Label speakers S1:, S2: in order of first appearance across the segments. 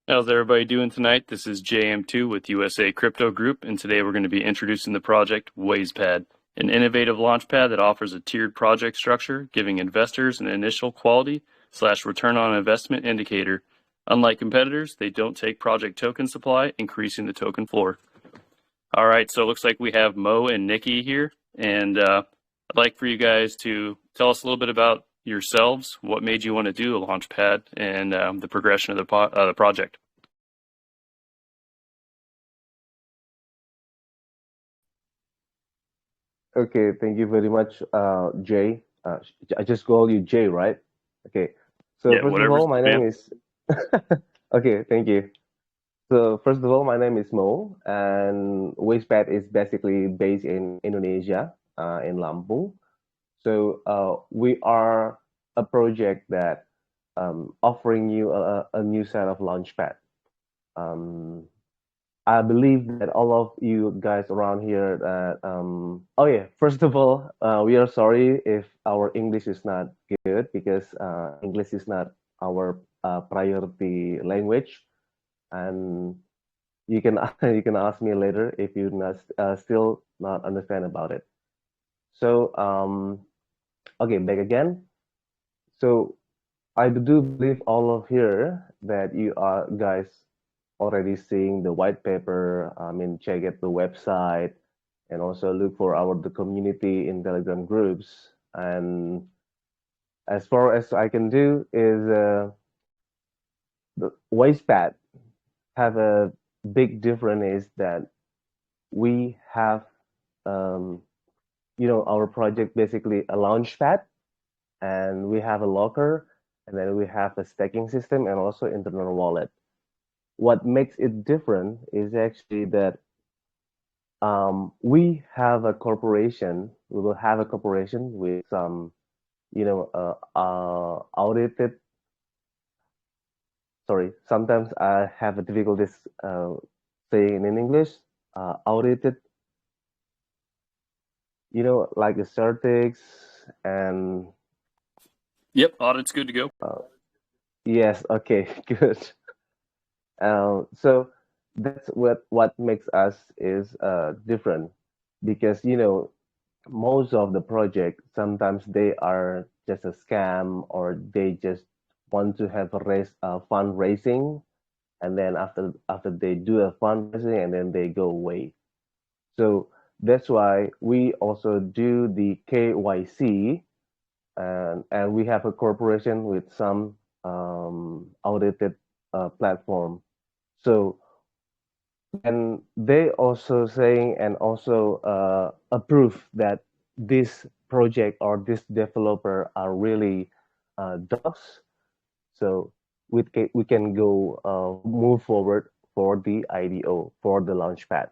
S1: How's everybody doing tonight? This is JM2 with USA Crypto Group, and today we're going to be introducing the project Wayspad, an innovative launchpad that offers a tiered project structure, giving investors an initial quality/return on investment indicator. Unlike competitors, they don't take project token supply, increasing the token floor. All right, so it looks like we have Mo and Nikki here, and I'd like for you guys to tell us a little bit about yourselves, what made you want to do a launchpad, and the progression of the project.
S2: Okay, thank you very much, Jay. I just call you Jay, right? Okay. So
S1: Yeah,
S2: first of
S1: whatever's,
S2: all, my
S1: yeah.
S2: name is. Okay, thank you. So first of all, my name is Mo, and Wayspad is basically based in Indonesia, in Lampung. So we are a project that offering you a new set of launchpad. Um, I believe that all of you guys around here that oh yeah, first of all, we are sorry if our English is not good because English is not our priority language, and you can you can ask me later if you not still not understand about it. So okay, back again. So I do believe all of here that you are guys already seeing the white paper. I mean, check out the website and also look for the community in Telegram groups. And as far as I can do is the Wayspad have a big difference is that we have our project basically a launch pad, and we have a locker, and then we have a stacking system and also internal wallet. What makes it different is actually that we have a corporation. We will have a corporation with some, audited. Sorry, sometimes I have a difficulties saying it in English. Audited, like the certics and.
S1: Yep, audit's good to go.
S2: Yes, okay, good. So that's what makes us is different because most of the project sometimes they are just a scam or they just want to have a raise fundraising, and then after they do a fundraising and then they go away. So that's why we also do the KYC, and we have a corporation with some audited platform. So and they also saying and also approve that this project or this developer are really docs. So we can go move forward for the IDO for the launchpad.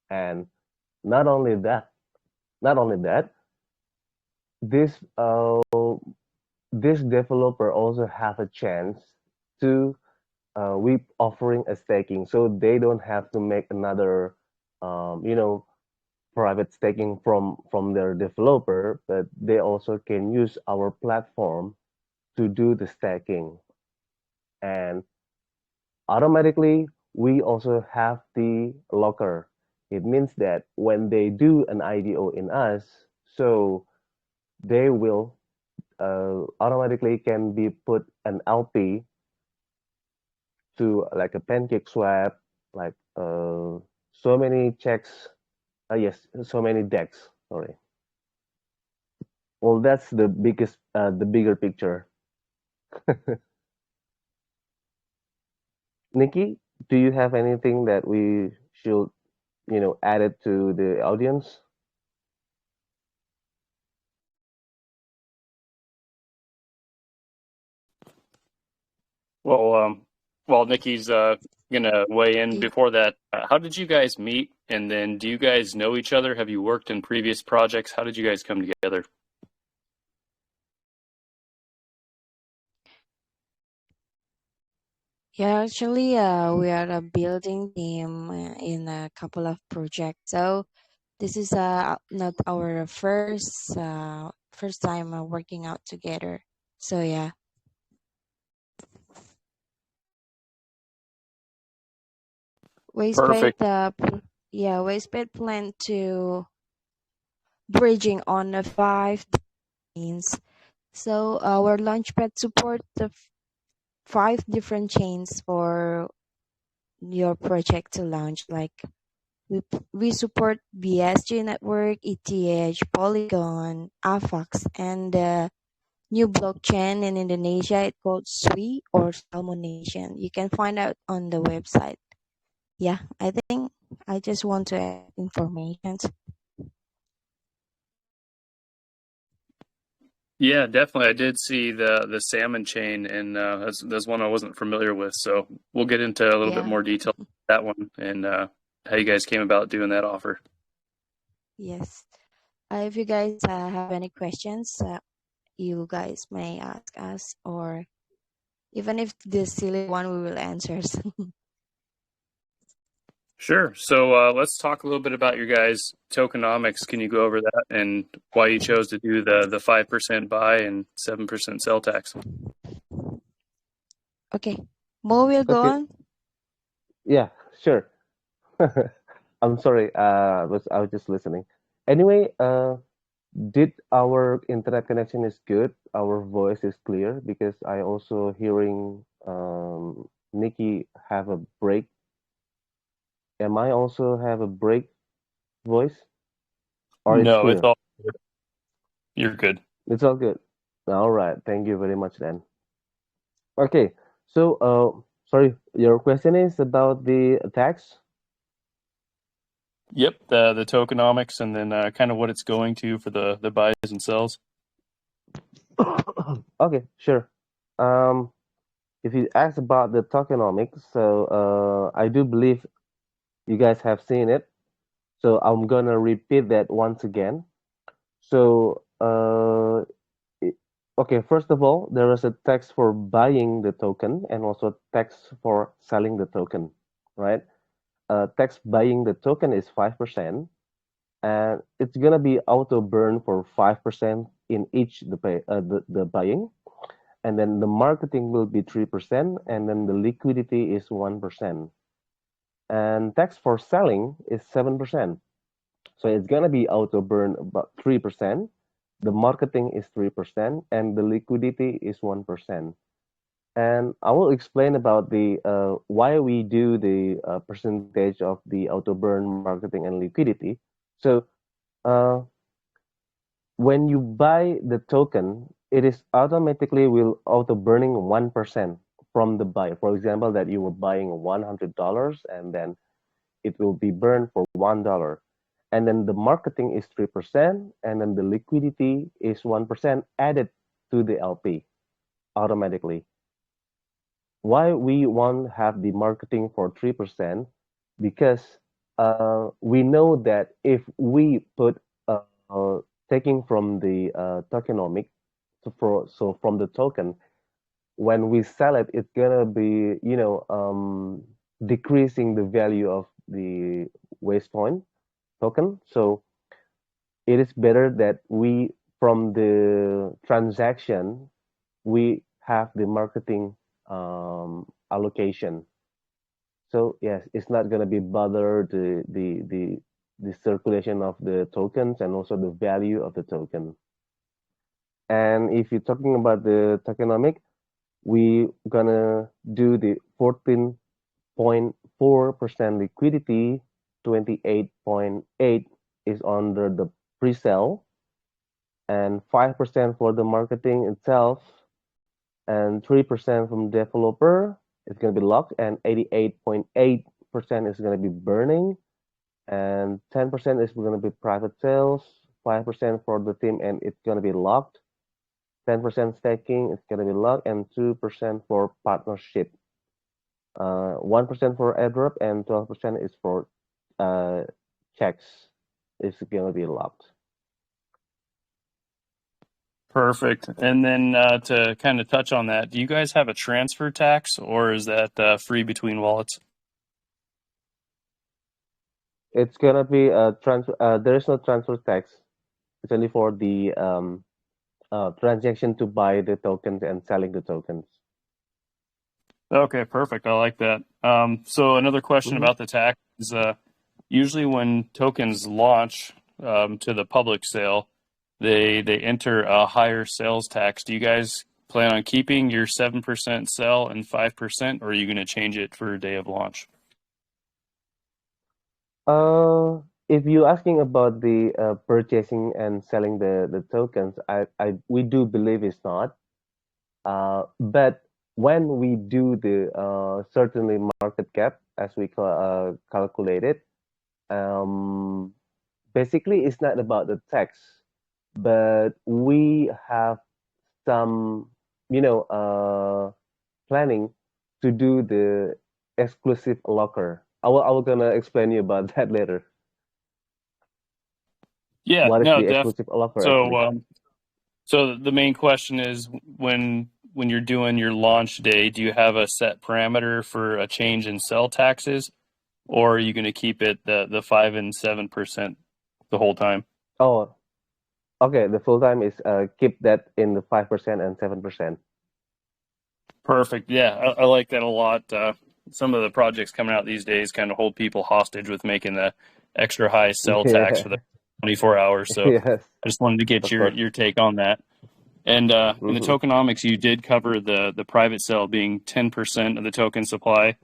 S2: And not only that, not only that, this this developer also have a chance to we offering a staking, so they don't have to make another private staking from their developer, but they also can use our platform to do the staking. And automatically we also have the locker. It means that when they do an IDO in us, so they will automatically can be put an LP to like a pancake swap, like so many checks. Yes, so many decks. Sorry. Well, that's the bigger picture. Nikki, do you have anything that we should, add it to the audience?
S1: Well, while Nikki's gonna weigh in before that, how did you guys meet? And then do you guys know each other? Have you worked in previous projects? How did you guys come together?
S3: Yeah, actually, we are a building team in a couple of projects. So this is not our first time working out together. So yeah. Wayspad,
S1: Perfect.
S3: Wayspad plan to bridging on the 5 chains. So our Launchpad support the 5 different chains for your project to launch. Like we support BSG network, ETH, Polygon, AVAX, and new blockchain in Indonesia. It's called SUI or Salmon Nation. You can find out on the website. Yeah, I think I just want to add information.
S1: Yeah, definitely. I did see the salmon chain, and that's one I wasn't familiar with. So we'll get into a little bit
S3: Yeah.
S1: more detail on that one and how you guys came about doing that offer.
S3: Yes. If you guys have any questions, you guys may ask us, or even if this silly one, we will answer.
S1: Sure. So let's talk a little bit about your guys' tokenomics. Can you go over that and why you chose to do the 5% buy and 7% sell tax?
S3: Okay. Mo will go
S2: Okay.
S3: on.
S2: Yeah, sure. I'm sorry. I was just listening. Anyway, did our internet connection is good? Our voice is clear because I also hearing Nikki have a break. Am I also have a break voice or it's
S1: No, it's
S2: clear?
S1: all you're good.
S2: It's all good. All right. Thank you very much then. Okay. So, sorry, your question is about the tax?
S1: Yep, the tokenomics and then kind of what it's going to for the buys and sells.
S2: Okay, sure. Um, if you ask about the tokenomics, so I do believe you guys have seen it. So I'm gonna repeat that once again. So, okay, first of all, there is a tax for buying the token and also tax for selling the token, right? Tax buying the token is 5%, and it's gonna be auto burn for 5% in each the buying, and then the marketing will be 3%, and then the liquidity is 1%, and tax for selling is 7%. So it's gonna be auto burn about 3%. The marketing is 3%, and the liquidity is 1%. And I will explain about the why we do the percentage of the auto burn, marketing, and liquidity. So uh, when you buy the token, it is automatically will auto burning 1% from the buy. For example, that you were buying $100 and then it will be burned for $1. And then the marketing is 3%, and then the liquidity is 1% added to the LP automatically. Why we want to have the marketing for 3%? Because we know that if we put uh, taking from the tokenomic, so from the token, when we sell it, it's gonna be decreasing the value of the waste point token. So it is better that we from the transaction we have the marketing allocation. So yes, it's not gonna be bother the circulation of the tokens and also the value of the token. And if you're talking about the tokenomic, we gonna do the 14.4% liquidity, 28.8 is under the pre-sale, and 5% for the marketing itself, and 3% from developer is going to be locked, and 88.8% is going to be burning, and 10% is going to be private sales, 5% for the team, and it's going to be locked, 10% staking, it's going to be locked, and 2% for partnership. 1% for airdrop, and 12% is for checks. It's going to be locked.
S1: Perfect. And then to kind of touch on that, do you guys have a transfer tax or is that free between wallets?
S2: It's gonna be a transfer. There is no transfer tax. It's only for the transaction to buy the tokens and selling the tokens.
S1: Okay, perfect. I like that. So another question
S2: Mhm.
S1: about the tax is usually when tokens launch to the public sale, they enter a higher sales tax. Do you guys plan on keeping your 7% sell and 5%, or are you going to change it for day of launch?
S2: If you're asking about the purchasing and selling the tokens, we do believe it's not. But when we do the certainly market cap, as we calculate it, um, basically it's not about the tax, but we have some, you know, planning to do the exclusive locker. I will gonna explain you about that later.
S1: Yeah,
S2: What is
S1: no,
S2: the
S1: definitely.
S2: exclusive locker
S1: So,
S2: actually?
S1: so the main question is when you're doing your launch day, do you have a set parameter for a change in sell taxes, or are you going to keep it the 5 and 7% the whole time?
S2: Oh, okay. The full time is keep that in the 5% and 7%.
S1: Perfect. Yeah, I like that a lot. Some of the projects coming out these days kind of hold people hostage with making the extra high sell tax for the
S2: Yeah.
S1: 24 hours. So
S2: Yes,
S1: I just wanted to get
S2: of course.
S1: your take on that. And in the
S2: Hmm.
S1: tokenomics, you did cover the private sale being 10% of the token supply.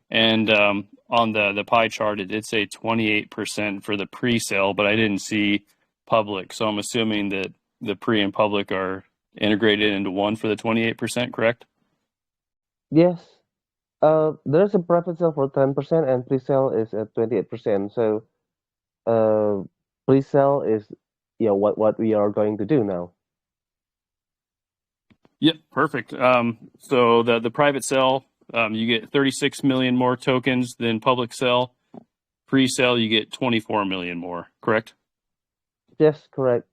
S1: And on the pie chart, it did say 28% for the pre-sale, but I didn't see public. So I'm assuming that the pre and public are integrated into one for the 28%, correct?
S2: Yes. There's a private sale for 10% and pre-sale is at 28%. So, uh, pre-sale is, what we are going to do now.
S1: Yep, perfect. So the private sale, you get 36 million more tokens than public sale. Pre-sale, you get 24 million more, correct?
S2: Yes, correct.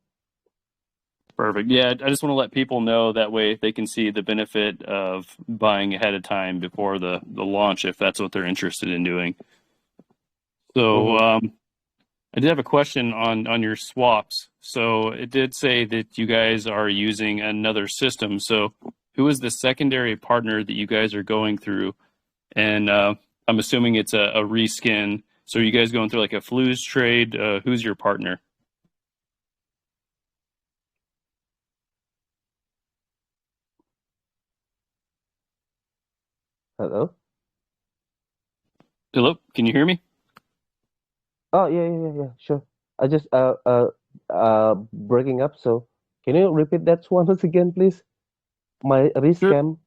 S1: Perfect. Yeah, I just want to let people know that way they can see the benefit of buying ahead of time before the launch if that's what they're interested in doing. So
S2: Hmm.
S1: I did have a question on your swaps. So it did say that you guys are using another system. So who is the secondary partner that you guys are going through? And I'm assuming it's a reskin. So are you guys going through like a flues trade? Who's your partner?
S2: Hello?
S1: Hello, can you hear me?
S2: Oh, yeah, yeah, yeah, yeah, sure. I just breaking up. So, can you repeat that one once again, please? My
S1: Sure.
S2: rescam.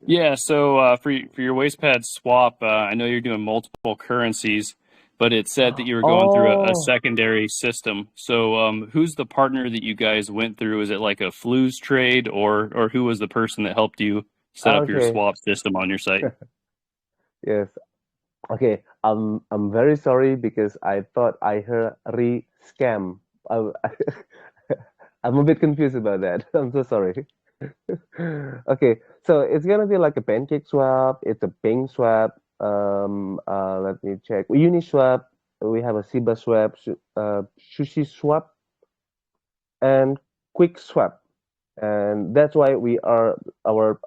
S1: Yeah, so for your Wayspad swap, I know you're doing multiple currencies, but it said that you were going through a
S2: Oh,
S1: secondary system. So who's the partner that you guys went through? Is it like a flues trade, or who was the person that helped you set up your
S2: okay.
S1: swap system on your site?
S2: Yes. Okay. I'm very sorry because I thought I heard re-scam. I, I'm a bit confused about that. I'm so sorry. Okay, so it's gonna be like a pancake swap. It's a ping swap. Let me check. Uniswap. We have a Siba swap, Sushi swap, and Quick swap. And that's why we are our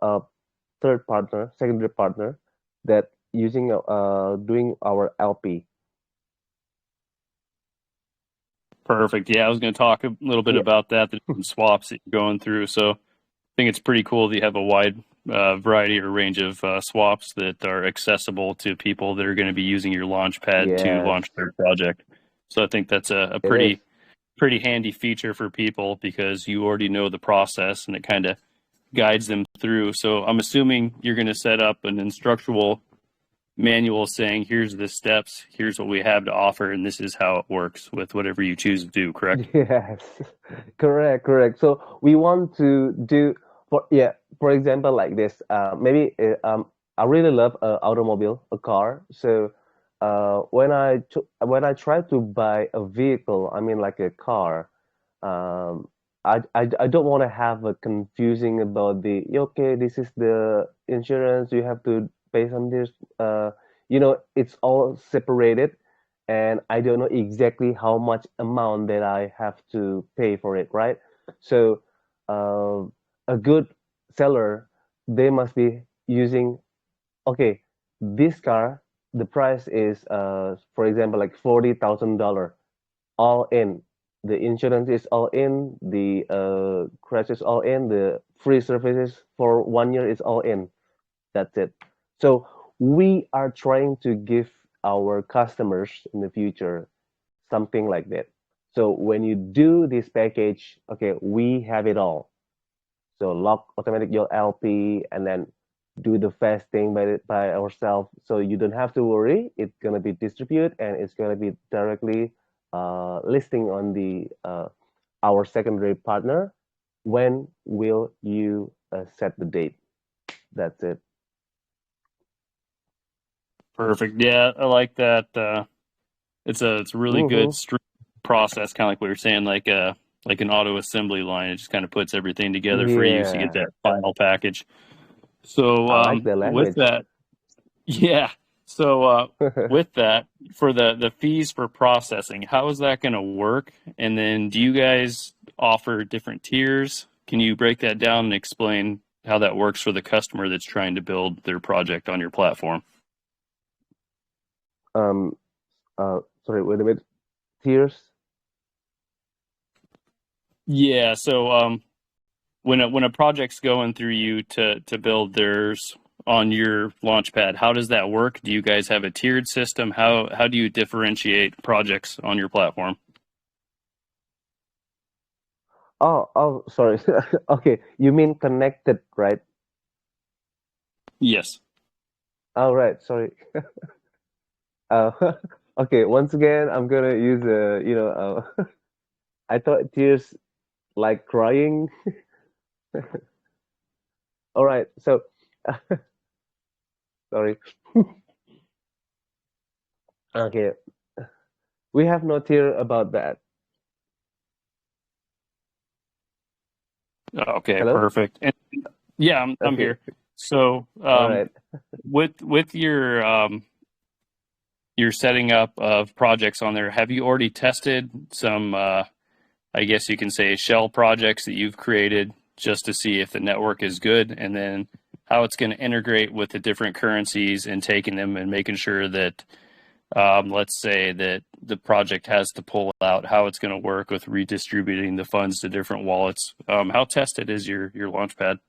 S2: third partner, secondary partner, that using doing our LP.
S1: Perfect. Yeah, I was going to talk a little bit
S2: Yeah.
S1: about that, the different swaps that you're going through. So I think it's pretty cool that you have a wide variety or range of swaps that are accessible to people that are going to be using your Launchpad to
S2: Yes,
S1: launch their project. So I think that's a
S2: it is.
S1: pretty handy feature for people because you already know the process and it kind of guides them through. So I'm assuming you're going to set up an instructional manual saying, here's the steps, here's what we have to offer, and this is how it works with whatever you choose to do, correct?
S2: Yes, correct, correct. So we want to do for example, like this. Maybe I really love automobile, a car. So when I try to buy a vehicle, I mean like a car, um, I don't want to have a confusing about okay, this is the insurance, you have to pay some this. It's all separated and I don't know exactly how much amount that I have to pay for it, right? So, uh, a good seller, they must be using. okay, this car, the price is for example like $40,000 all in. The insurance is all in, the crash is all in, the free services for 1 year is all in. That's it. So we are trying to give our customers in the future something like that. So when you do this package, okay, we have it all. So lock automatic your LP and then do the fasting by ourselves. So you don't have to worry. It's gonna be distributed and it's gonna be directly listing on the our secondary partner. When will you set the date? That's it.
S1: Perfect. Yeah, I like that. It's a really good
S2: Mm-hmm.
S1: stream process, kind of like what you're saying, like an auto assembly line. It just kind of puts everything together for you, so you get
S2: Yeah,
S1: that final package. So
S2: I like the
S1: with
S2: language.
S1: that, yeah. So with that, for the fees for processing, how is that going to work? And then, do you guys offer different tiers? Can you break that down and explain how that works for the customer that's trying to build their project on your platform?
S2: um, Sorry, wait a minute. Tears.
S1: Yeah. So when a project's going through you to build theirs on your Launchpad, how does that work? Do you guys have a tiered system? How do you differentiate projects on your platform?
S2: Oh, sorry. Okay, you mean connected, right?
S1: Yes.
S2: All right, sorry. Uh, okay, once again, I'm gonna use I thought tears like crying. All right, so sorry. Okay, we have no tear about that.
S1: Okay,
S2: Hello?
S1: perfect. And yeah, I'm
S2: Okay,
S1: here. So
S2: all right.
S1: with your setting up of projects on there, have you already tested some I guess you can say shell projects that you've created just to see if the network is good, and then how it's going to integrate with the different currencies and taking them and making sure that let's say that the project has to pull out, how it's going to work with redistributing the funds to different wallets. How tested is your Launchpad?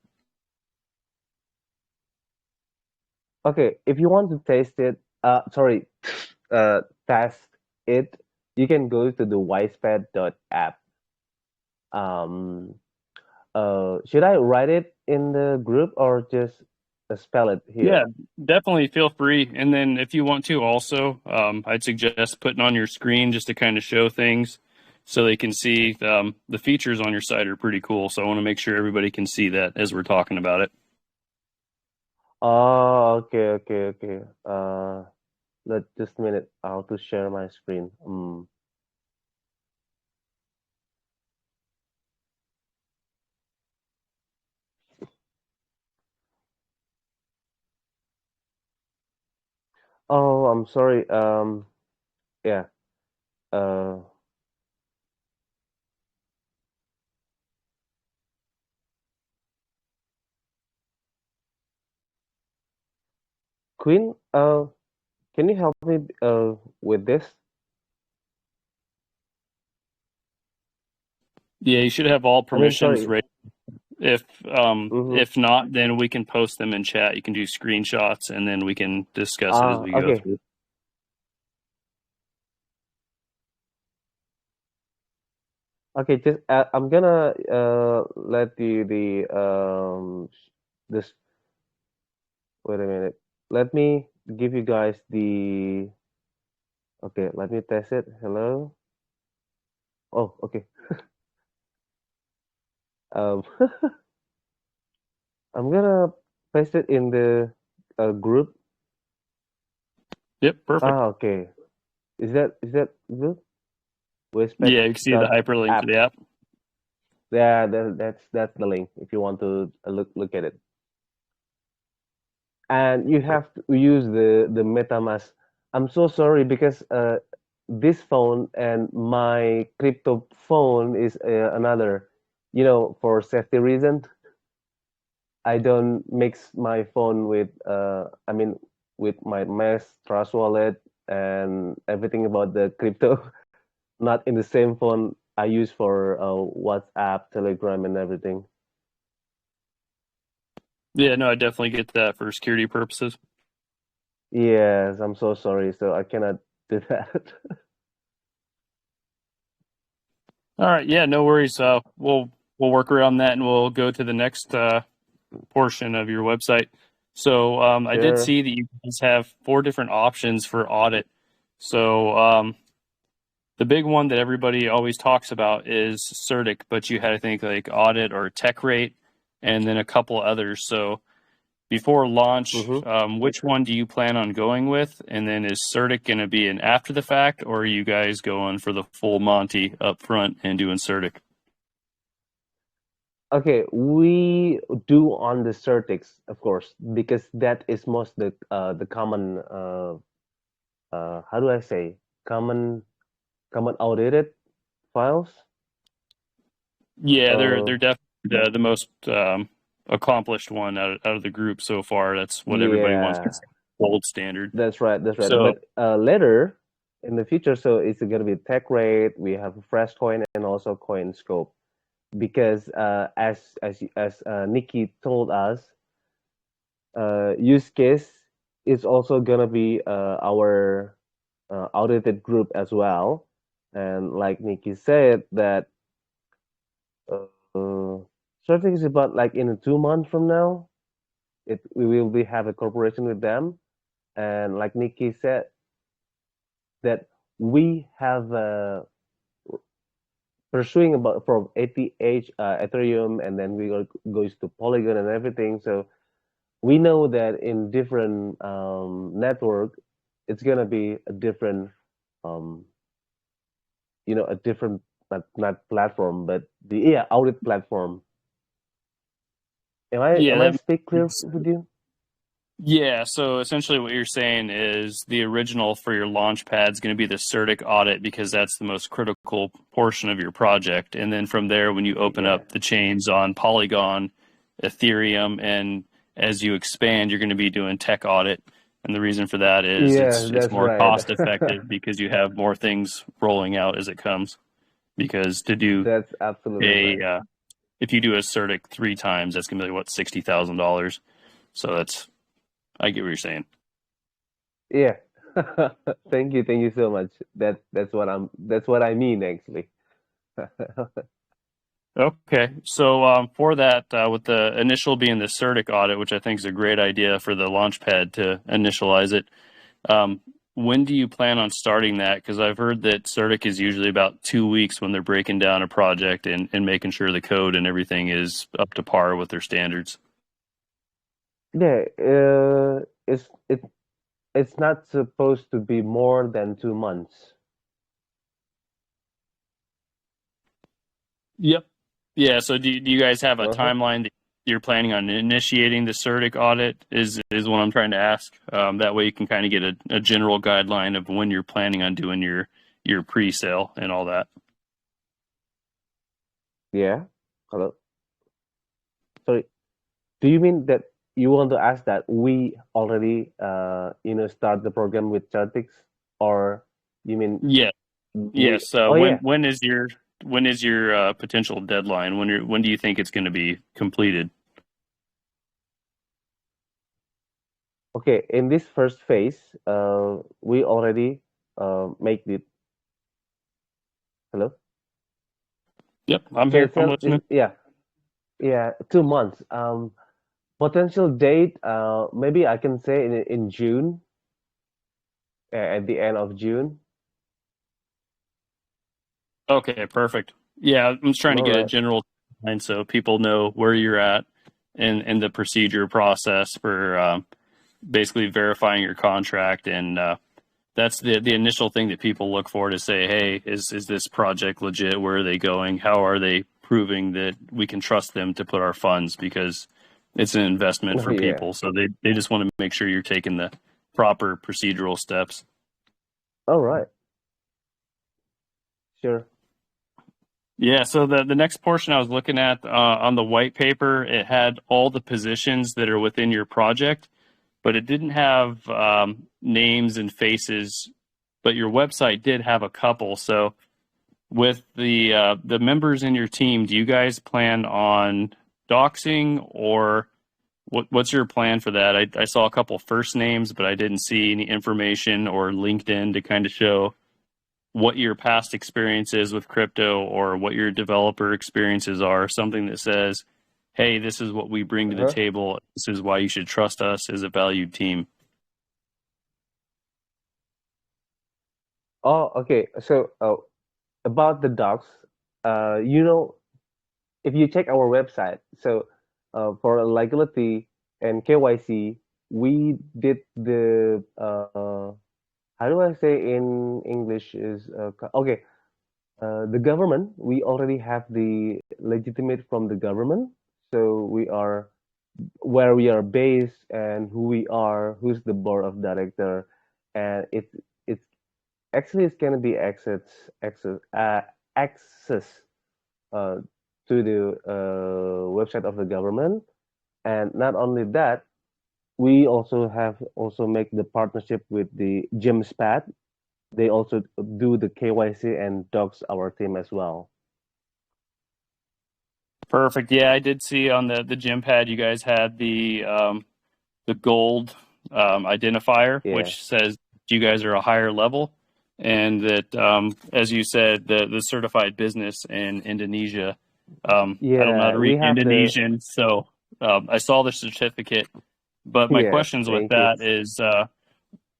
S2: Okay, if you want to taste it, test it, you can go to the Wayspad.app. Um, should I write it in the group or just spell it
S1: Yeah,
S2: here?
S1: definitely feel free. And then if you want to also, I'd suggest putting on your screen just to kind of show things so they can see the features on your site are pretty cool. So I want to make sure everybody can see that as we're talking about it.
S2: Oh, okay. Just a minute. How to share my screen. Oh, I'm sorry. Yeah. Uh, Queen. Can you help me with this?
S1: Yeah, you should have all
S2: I mean,
S1: permissions
S2: sorry.
S1: right.
S2: Mm-hmm.
S1: If not, then we can post them in chat. You can do screenshots and then we can discuss it as we go
S2: Okay.
S1: through.
S2: Okay. Just I'm gonna let you this. Wait a minute. Let me give you guys the. Okay. Let me test it. Hello. Oh, okay. Um, I'm gonna paste it in the group.
S1: Yep, perfect.
S2: Okay. Is that good? Wayspad
S1: Yeah, you can see the
S2: dot
S1: hyperlink to
S2: app.
S1: the app.
S2: Yeah, that's the link if you want to look at it. And you have to use the MetaMask. I'm so sorry because this phone and my crypto phone is another, for safety reason. I don't mix my phone with with my Mesh Trust Wallet and everything about the crypto, not in the same phone I use for WhatsApp, Telegram, and everything.
S1: Yeah, no, I definitely get that for security purposes.
S2: Yes, I'm so sorry. So I cannot do that.
S1: All right, yeah, no worries. We'll work around that, and we'll go to the next portion of your website. So I did
S2: Sure.
S1: see that you guys have 4 different options for audit. So the big one that everybody always talks about is CertiK, but you had, I think, like audit or tech rate, and then a couple others. So before launch,
S2: Mm-hmm.
S1: which one do you plan on going with? And then is CertiK going to be an after the fact, or are you guys going for the full Monty up front and doing CertiK?
S2: Okay, we do on the certics, of course, because that is most the common how do I say common audited files.
S1: Yeah, they're
S2: Uh,
S1: definitely the most accomplished one out of the group so far. That's what everybody wants to
S2: yeah,
S1: say, gold standard.
S2: that's right, that's right.
S1: So
S2: But later in the future, so it's gonna be tech rate. We have fresh coin and also coin scope because as Nikki told us, use case is also gonna be our audited group as well. And like Nikki said, that uh, starting is about like in 2 months from now, we will be have a cooperation with them. And like Nikki said, that we have pursuing about from ATH, Ethereum, and then we goes to Polygon and everything. So we know that in different network, it's gonna be a different, um, a different not platform, but the audit platform. Am I
S1: yeah,
S2: am I
S1: that
S2: speak clear
S1: makes
S2: with you?
S1: Yeah, so essentially what you're saying is the original for your Launchpad is going to be the CertiK audit because that's the most critical portion of your project. And then from there, when you open
S2: Yeah.
S1: up the chains on Polygon, Ethereum, and as you expand, you're going to be doing tech audit. And the reason for that is
S2: Yes,
S1: it's
S2: that's
S1: more
S2: right.
S1: cost effective because you have more things rolling out as it comes. Because to do
S2: That's absolutely
S1: a
S2: right.
S1: if you do a CertiK 3 times, that's going to be like, what, $60,000. So I get what you're saying.
S2: Yeah. Thank you so much. That's what I mean actually.
S1: Okay, so for that, with the initial being the CertiK audit, which I think is a great idea for the Launchpad to initialize it, um, when do you plan on starting that? Because I've heard that CertiK is usually about 2 weeks when they're breaking down a project and making sure the code and everything is up to par with their standards.
S2: Yeah, it's not supposed to be more than 2 months.
S1: Yep. Yeah. So do you guys have a
S2: Uh-huh.
S1: timeline that you're planning on initiating the CertiK audit? Is what I'm trying to ask. That way you can kind of get a general guideline of when you're planning on doing your pre-sale and all that.
S2: Yeah. Hello. Sorry. Do you mean that you want to ask that we already start the program with Chartix, or you mean
S1: Yeah.
S2: we?
S1: Yes.
S2: Oh yeah.
S1: When is your potential deadline? When do you think it's going to be completed?
S2: Okay. In this first phase, we already make it. Hello.
S1: Yep, I'm
S2: So
S1: here.
S2: it's
S1: I'm
S2: not.
S1: listening.
S2: Yeah, 2 months. Potential date. Maybe I can say in June, at the end of June.
S1: Okay, perfect. Yeah, I'm just trying to
S2: All
S1: get a
S2: right.
S1: general line so people know where you're at in the procedure process for basically verifying your contract, and that's the initial thing that people look for to say, hey, is this project legit? Where are they going? How are they proving that we can trust them to put our funds? Because it's an investment
S2: Oh
S1: for
S2: yeah.
S1: people, so they just want to make sure you're taking the proper procedural steps.
S2: All right. Sure.
S1: Yeah, so the next portion I was looking at on the white paper, it had all the positions that are within your project, but it didn't have names and faces, but your website did have a couple. So with the members in your team, do you guys plan on doxing, or what's your plan for that? I saw a couple first names, but I didn't see any information or LinkedIn to kind of show what your past experience is with crypto or what your developer experiences are, something that says, hey, this is what we bring to the
S2: Uh-huh.
S1: table. This is why you should trust us as a valued team.
S2: Oh, okay. So about the docs, if you check our website, so for legality and KYC, we did the how do I say in English is okay. The government, we already have the legitimate from the government, so we are where we are based and who we are, who's the board of director, and it's actually it's gonna be access uh, to the website of the government. And not only that, we also have also make the partnership with the GemPad. They also do the KYC and docs our team as well.
S1: Perfect. Yeah, I did see on the GemPad you guys had the gold identifier,
S2: Yeah.
S1: which says you guys are a higher level, and that as you said, the certified business in Indonesia. I don't know how to
S2: Yeah, we
S1: read
S2: have the
S1: Indonesian, so I saw the certificate. But my
S2: yeah,
S1: questions with
S2: thank you.
S1: that is,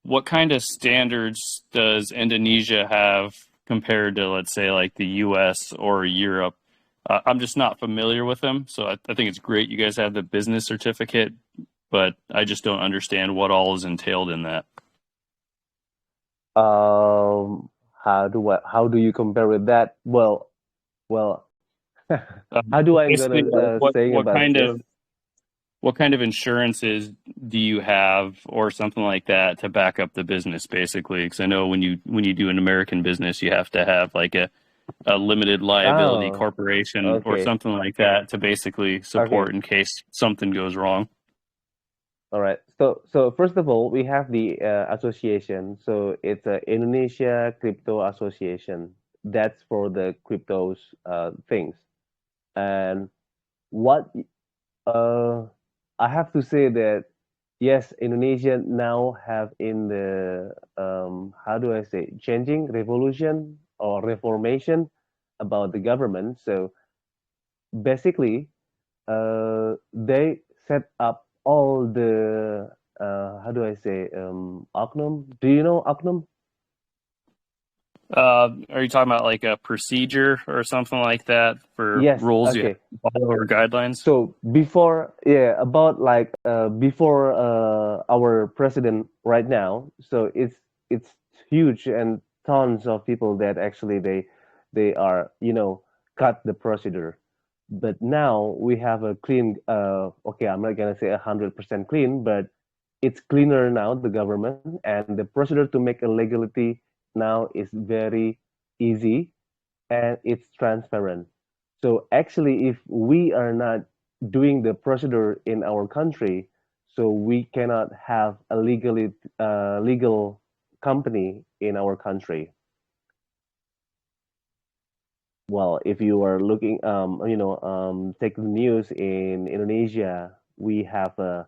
S1: what kind of standards does Indonesia have compared to, let's say, like the U.S. or Europe? I'm just not familiar with them, so I think it's great you guys have the business certificate, but I just don't understand what all is entailed in that.
S2: How do you compare with that? Well, how do I'm
S1: Basically,
S2: gonna
S1: like,
S2: saying about this?
S1: what kind of insurances do you have, or something like that, to back up the business, basically? Because I know when you do an American business, you have to have like a limited liability
S2: Oh,
S1: corporation or
S2: okay,
S1: something like that to basically
S2: okay.
S1: support in case something goes wrong.
S2: All right. So first of all, we have the association. So it's a Indonesia Crypto Association. That's for the cryptos things. And what uh, I have to say that yes, Indonesia now have in the how do I say changing revolution or reformation about the government. So basically, they set up all the how do I say Oknum? Do you know Oknum?
S1: Are you talking about like a procedure or something like that for
S2: Yes.
S1: rules you have
S2: Okay.
S1: to follow or guidelines?
S2: So before, yeah, about like before our president right now, so it's huge and tons of people that actually they are cut the procedure. But now we have a clean. Okay, I'm not gonna say 100% clean, but it's cleaner now, the government, and the procedure to make a legality now is very easy and it's transparent. So actually, if we are not doing the procedure in our country, so we cannot have a legal company in our country. Well, if you are looking, take the news in Indonesia, we have a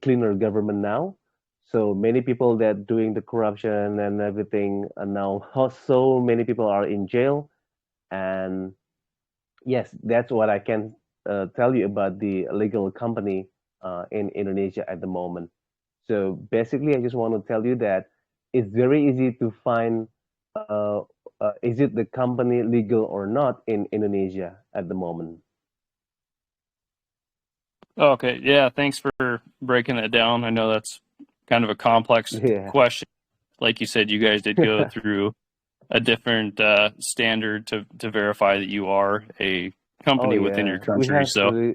S2: cleaner government now. So many people that doing the corruption and everything, and now so many people are in jail. And yes, that's what I can tell you about the legal company in Indonesia at the moment. So basically, I just want to tell you that it's very easy to find uh, is it the company legal or not in Indonesia at the moment.
S1: Okay, yeah, thanks for breaking that down. I know that's kind of a complex
S2: Yeah.
S1: question. Like you said, you guys did go through a different standard to verify that you are a
S2: Oh
S1: company within your
S2: yeah, we
S1: country.
S2: have
S1: So,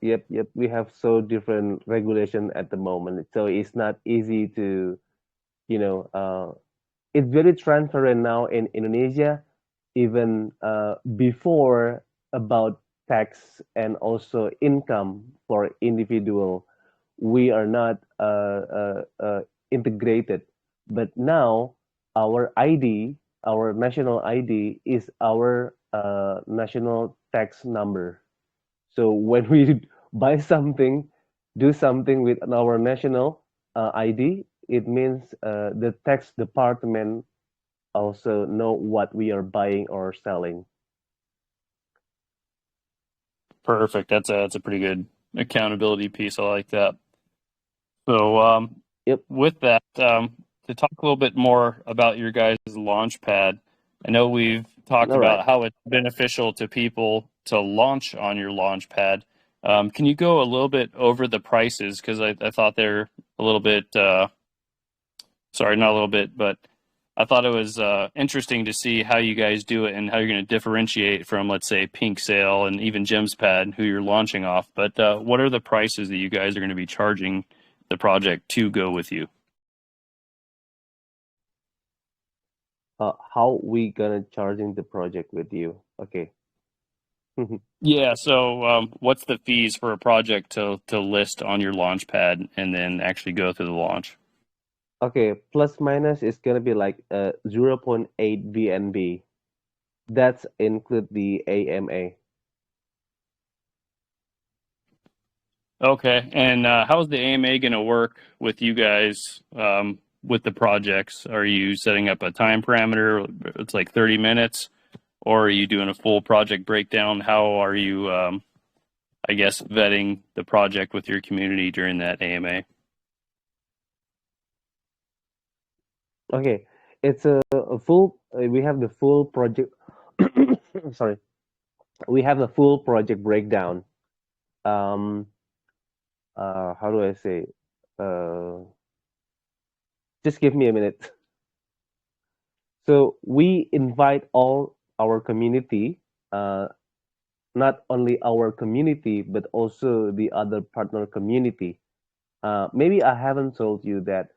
S2: yep, we have so different regulation at the moment. So it's not easy to, you know, it's very transparent now in Indonesia. even before about tax and also income for individual, we are not integrated. But now our ID, our national ID, is our national tax number. So when we buy something, do something with our national ID, it means the tax department also know what we are buying or selling.
S1: Perfect. That's a pretty good accountability piece. I like that. So
S2: Yep.
S1: with that, to talk a little bit more about your guys' Launchpad, I know we've talked
S2: All right.
S1: about how it's beneficial to people to launch on your Launchpad. Can you go a little bit over the prices? Because I thought they're a little bit, sorry, not a little bit, but I thought it was interesting to see how you guys do it and how you're going to differentiate from, let's say, Presale and even GemPad, who you're launching off. But what are the prices that you guys are going to be charging the project to go with you?
S2: How we gonna charging the project with you? Okay.
S1: Yeah, so what's the fees for a project to list on your Launchpad and then actually go through the launch?
S2: Okay, plus minus is gonna be like 0.8 VNB. That's include the AMA.
S1: Okay, and how's the AMA going to work with you guys with the projects? Are you setting up a time parameter? It's like 30 minutes, or are you doing a full project breakdown? How are you, I guess, vetting the project with your community during that AMA?
S2: Okay, it's a full. We have the full project. Sorry, we have the full project breakdown. Um, how do I say? Uh, just give me a minute. So we invite all our community, not only our community, but also the other partner community. Maybe I haven't told you that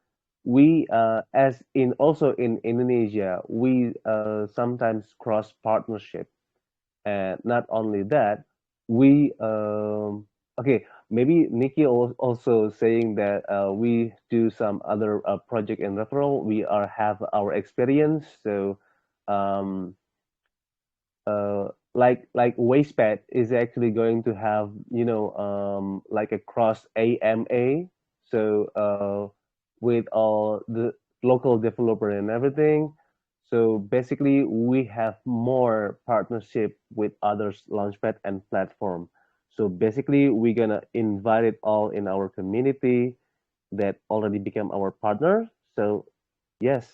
S2: we, as in also in Indonesia, we sometimes cross partnership. And not only that, we okay, maybe Nikki also saying that we do some other project and referral. We are have our experience, so um, like Wayspad is actually going to have like a cross AMA, so with all the local developer and everything. So basically, we have more partnership with others Launchpad and platform. So basically, we're gonna invite it all in our community that already become our partner. So yes,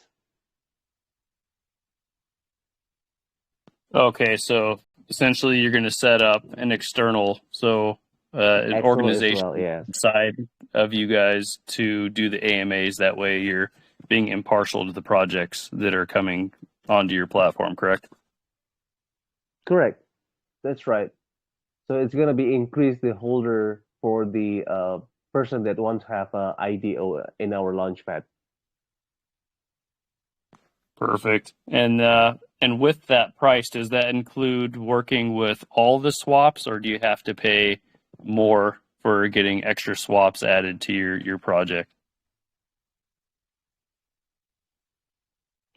S1: Okay, so essentially you're going to set up an external, so an
S2: external as
S1: organization
S2: well. Yes.
S1: side of you guys to do the AMAs. That way you're being impartial to the projects that are coming onto your platform, correct?
S2: Correct. That's right. So it's gonna be increase the holder for the person that wants to have a IDO in our Launchpad.
S1: Perfect. And with that price, does that include working with all the swaps, or do you have to pay more for getting extra swaps added to your project?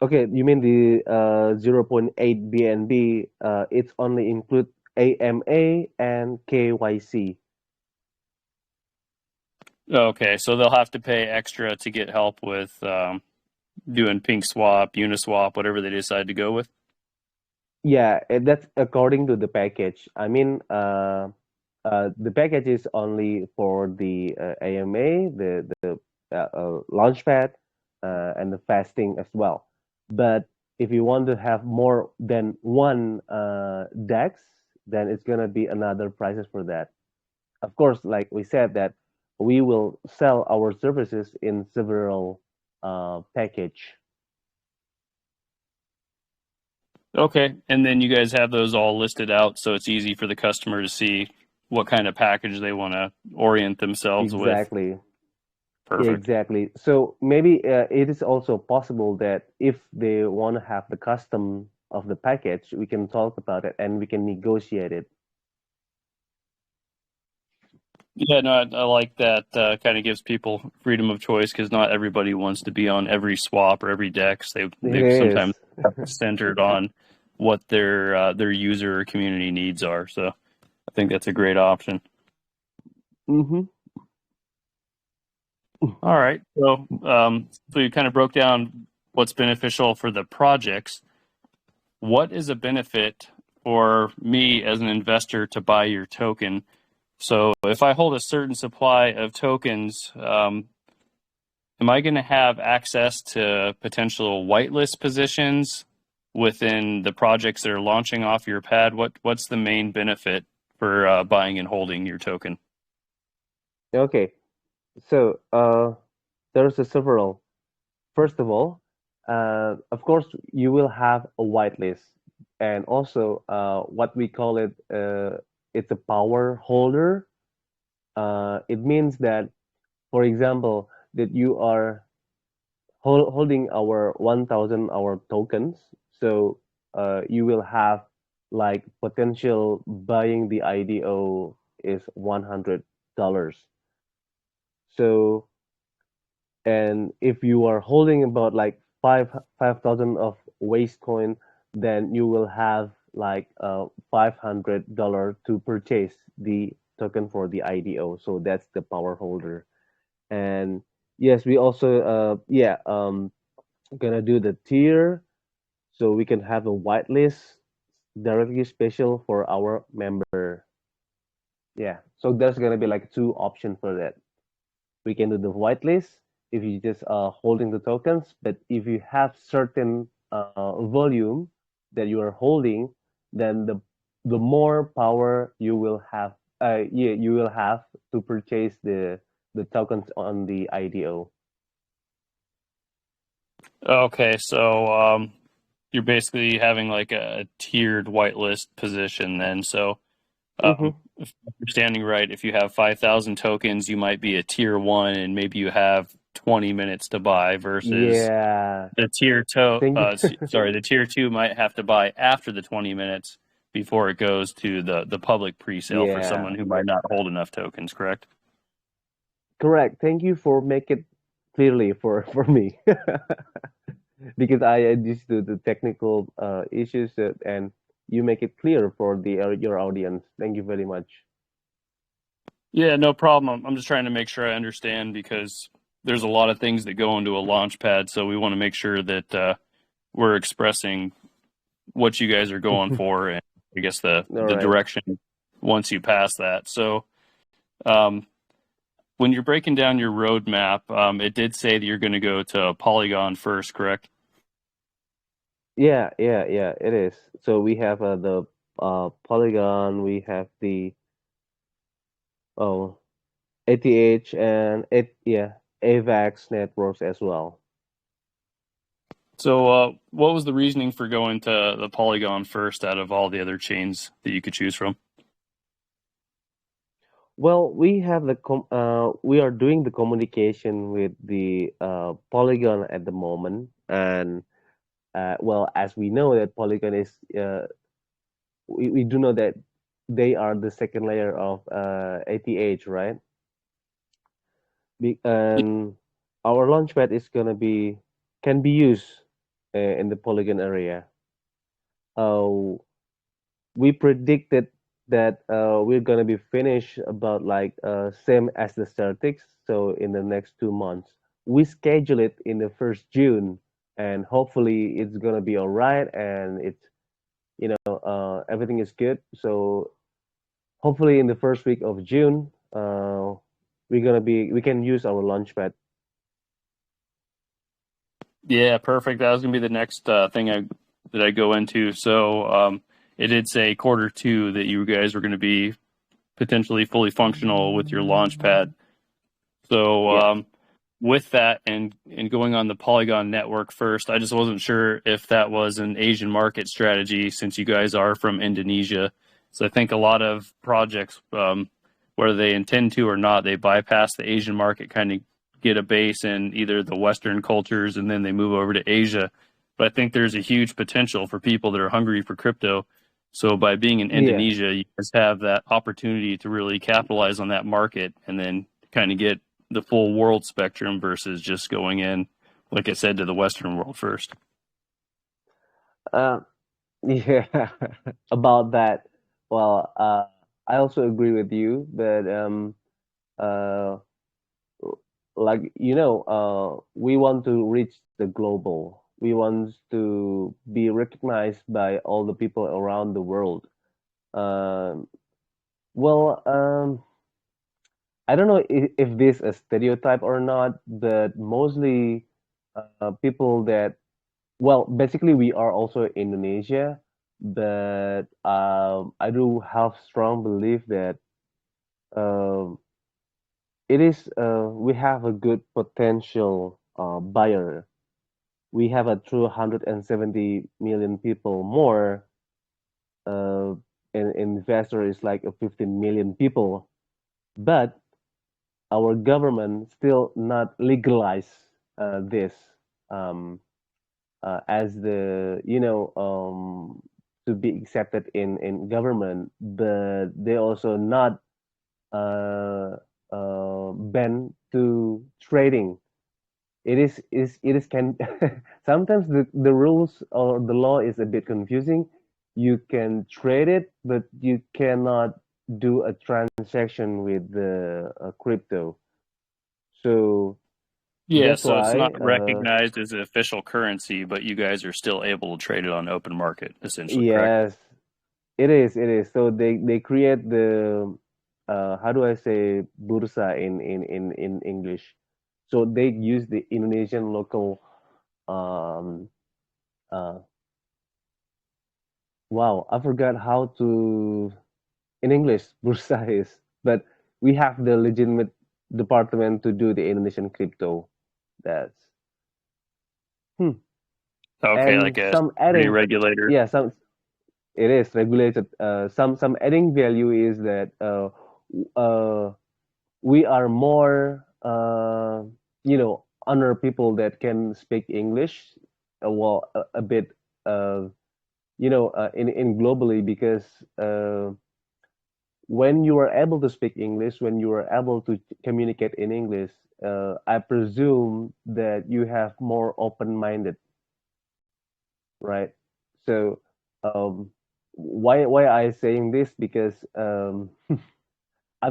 S2: Okay, you mean the 0.8 BNB? It's only include AMA and KYC.
S1: Okay, so they'll have to pay extra to get help with doing Pink Swap, Uniswap, whatever they decide to go with.
S2: Yeah, that's according to the package. I mean, the package is only for the AMA, the Launchpad, and the fasting as well. But if you want to have more than one DEX, then it's gonna be another prices for that. Of course, like we said, that we will sell our services in several package.
S1: Okay, and then you guys have those all listed out, so it's easy for the customer to see what kind of package they want to orient themselves with.
S2: Exactly. Yeah,
S1: Perfect.
S2: exactly. So maybe it is also possible that if they want to have the custom of the package, we can talk about it and we can negotiate it.
S1: Yeah, no, I like that. Kind of gives people freedom of choice because not everybody wants to be on every swap or every DEX.
S2: It
S1: They
S2: is.
S1: sometimes centered on what their user or community needs are. So I think that's a great option.
S2: Mm-hmm.
S1: All right. So you kind of broke down what's beneficial for the projects. What is a benefit for me as an investor to buy your token? So if I hold a certain supply of tokens, am I going to have access to potential whitelist positions within the projects that are launching off your pad? What's the main benefit for buying and holding your token?
S2: Okay. So there's a several. First of all, of course, you will have a whitelist, and also what we call it, it's a power holder. It means that, for example, that you are holding our 1,000 our tokens, so you will have like potential buying the IDO is $100. So, and if you are holding about like 5,000 of waste coin, then you will have like $500 to purchase the token for the IDO. So that's the power holder. And yes, we also gonna do the tier, so we can have a whitelist directly special for our member. Yeah, so there's gonna be like two options for that. We can do the whitelist if you just holding the tokens, but if you have certain volume that you are holding, then the more power you will have, you will have to purchase the tokens on the IDO.
S1: Okay, so you're basically having like a tiered whitelist position then. So if I'm understanding right, if you have 5,000 tokens, you might be a tier 1 and maybe you have 20 minutes to buy versus
S2: Yeah,
S1: the
S2: thank you.
S1: the tier 2 might have to buy after the 20 minutes before it goes to the public pre-sale for
S2: Yeah,
S1: someone who might not hold enough tokens, correct?
S2: correct. Thank you for make it clearly for me because I just do the technical issues and you make it clear for the your audience. Thank you very much.
S1: Yeah, no problem. I'm just trying to make sure I understand because there's a lot of things that go into a Launchpad, so we want to make sure that we're expressing what you guys are going for and I guess the
S2: All right.
S1: direction once you pass that. So when you're breaking down your roadmap, it did say that you're going to go to Polygon first, correct?
S2: Yeah, it is. So we have the Polygon, we have the oh ATH and it yeah AVAX networks as well.
S1: So what was the reasoning for going to the Polygon first out of all the other chains that you could choose from?
S2: Well, we have we are doing the communication with the Polygon at the moment, and well, as we know that Polygon is, we do know that they are the second layer of ATH, right? And our Launchpad is gonna be can be used in the Polygon area. Uh, we predicted that we're gonna be finished about like same as the statics. So in the next 2 months, we schedule it in the 1st June, and hopefully it's gonna be all right, and it's everything is good. So hopefully in the first week of June, we can use our Launchpad.
S1: Yeah, perfect. That was gonna be the next thing that I go into. So it did say Q2 that you guys were going to be potentially fully functional with your Launchpad. So
S2: Yeah.
S1: with that and going on the Polygon network first, I just wasn't sure if that was an Asian market strategy since you guys are from Indonesia. So I think a lot of projects, whether they intend to or not, they bypass the Asian market, kind of get a base in either the Western cultures and then they move over to Asia. but I think there's a huge potential for people that are hungry for crypto. So by being in
S2: Yeah.
S1: Indonesia, you guys have that opportunity to really capitalize on that market and then kind of get the full world spectrum versus just going in, like I said, to the Western world first.
S2: Yeah, about that. Well, I also agree with you, but uh, like we want to reach the global. We want to be recognized by all the people around the world. Um, well, I don't know if this a stereotype or not, but mostly people that well, basically we are also Indonesia, but I do have strong belief that um, it is we have a good potential buyer. We have a true 170 million people more, uh, and investor is like a 15 million people, but our government still not legalize this um, as the to be accepted in government, but they also not bend to trading. It is can sometimes the rules or the law is a bit confusing. You can trade it, but you cannot do a transaction with the crypto. So
S1: Yeah,
S2: that's
S1: so it's
S2: why
S1: not recognized as an official currency, but you guys are still able to trade it on the open market, essentially, correct?
S2: yes, it is. So they create the how do I say bursa in English? So they use the Indonesian local um uh wow, I forgot how to in English bursa is, but we have the legitimate department to do the Indonesian crypto. That's hmm.
S1: Okay, like
S2: And
S1: a
S2: some
S1: security
S2: adding,
S1: regulator.
S2: yeah, some it is regulated. Some adding value is that uh we are more honor people that can speak English well a bit in globally because when you are able to speak English, when you are able to communicate in English, I presume that you have more open-minded, right? So why I saying this because I'm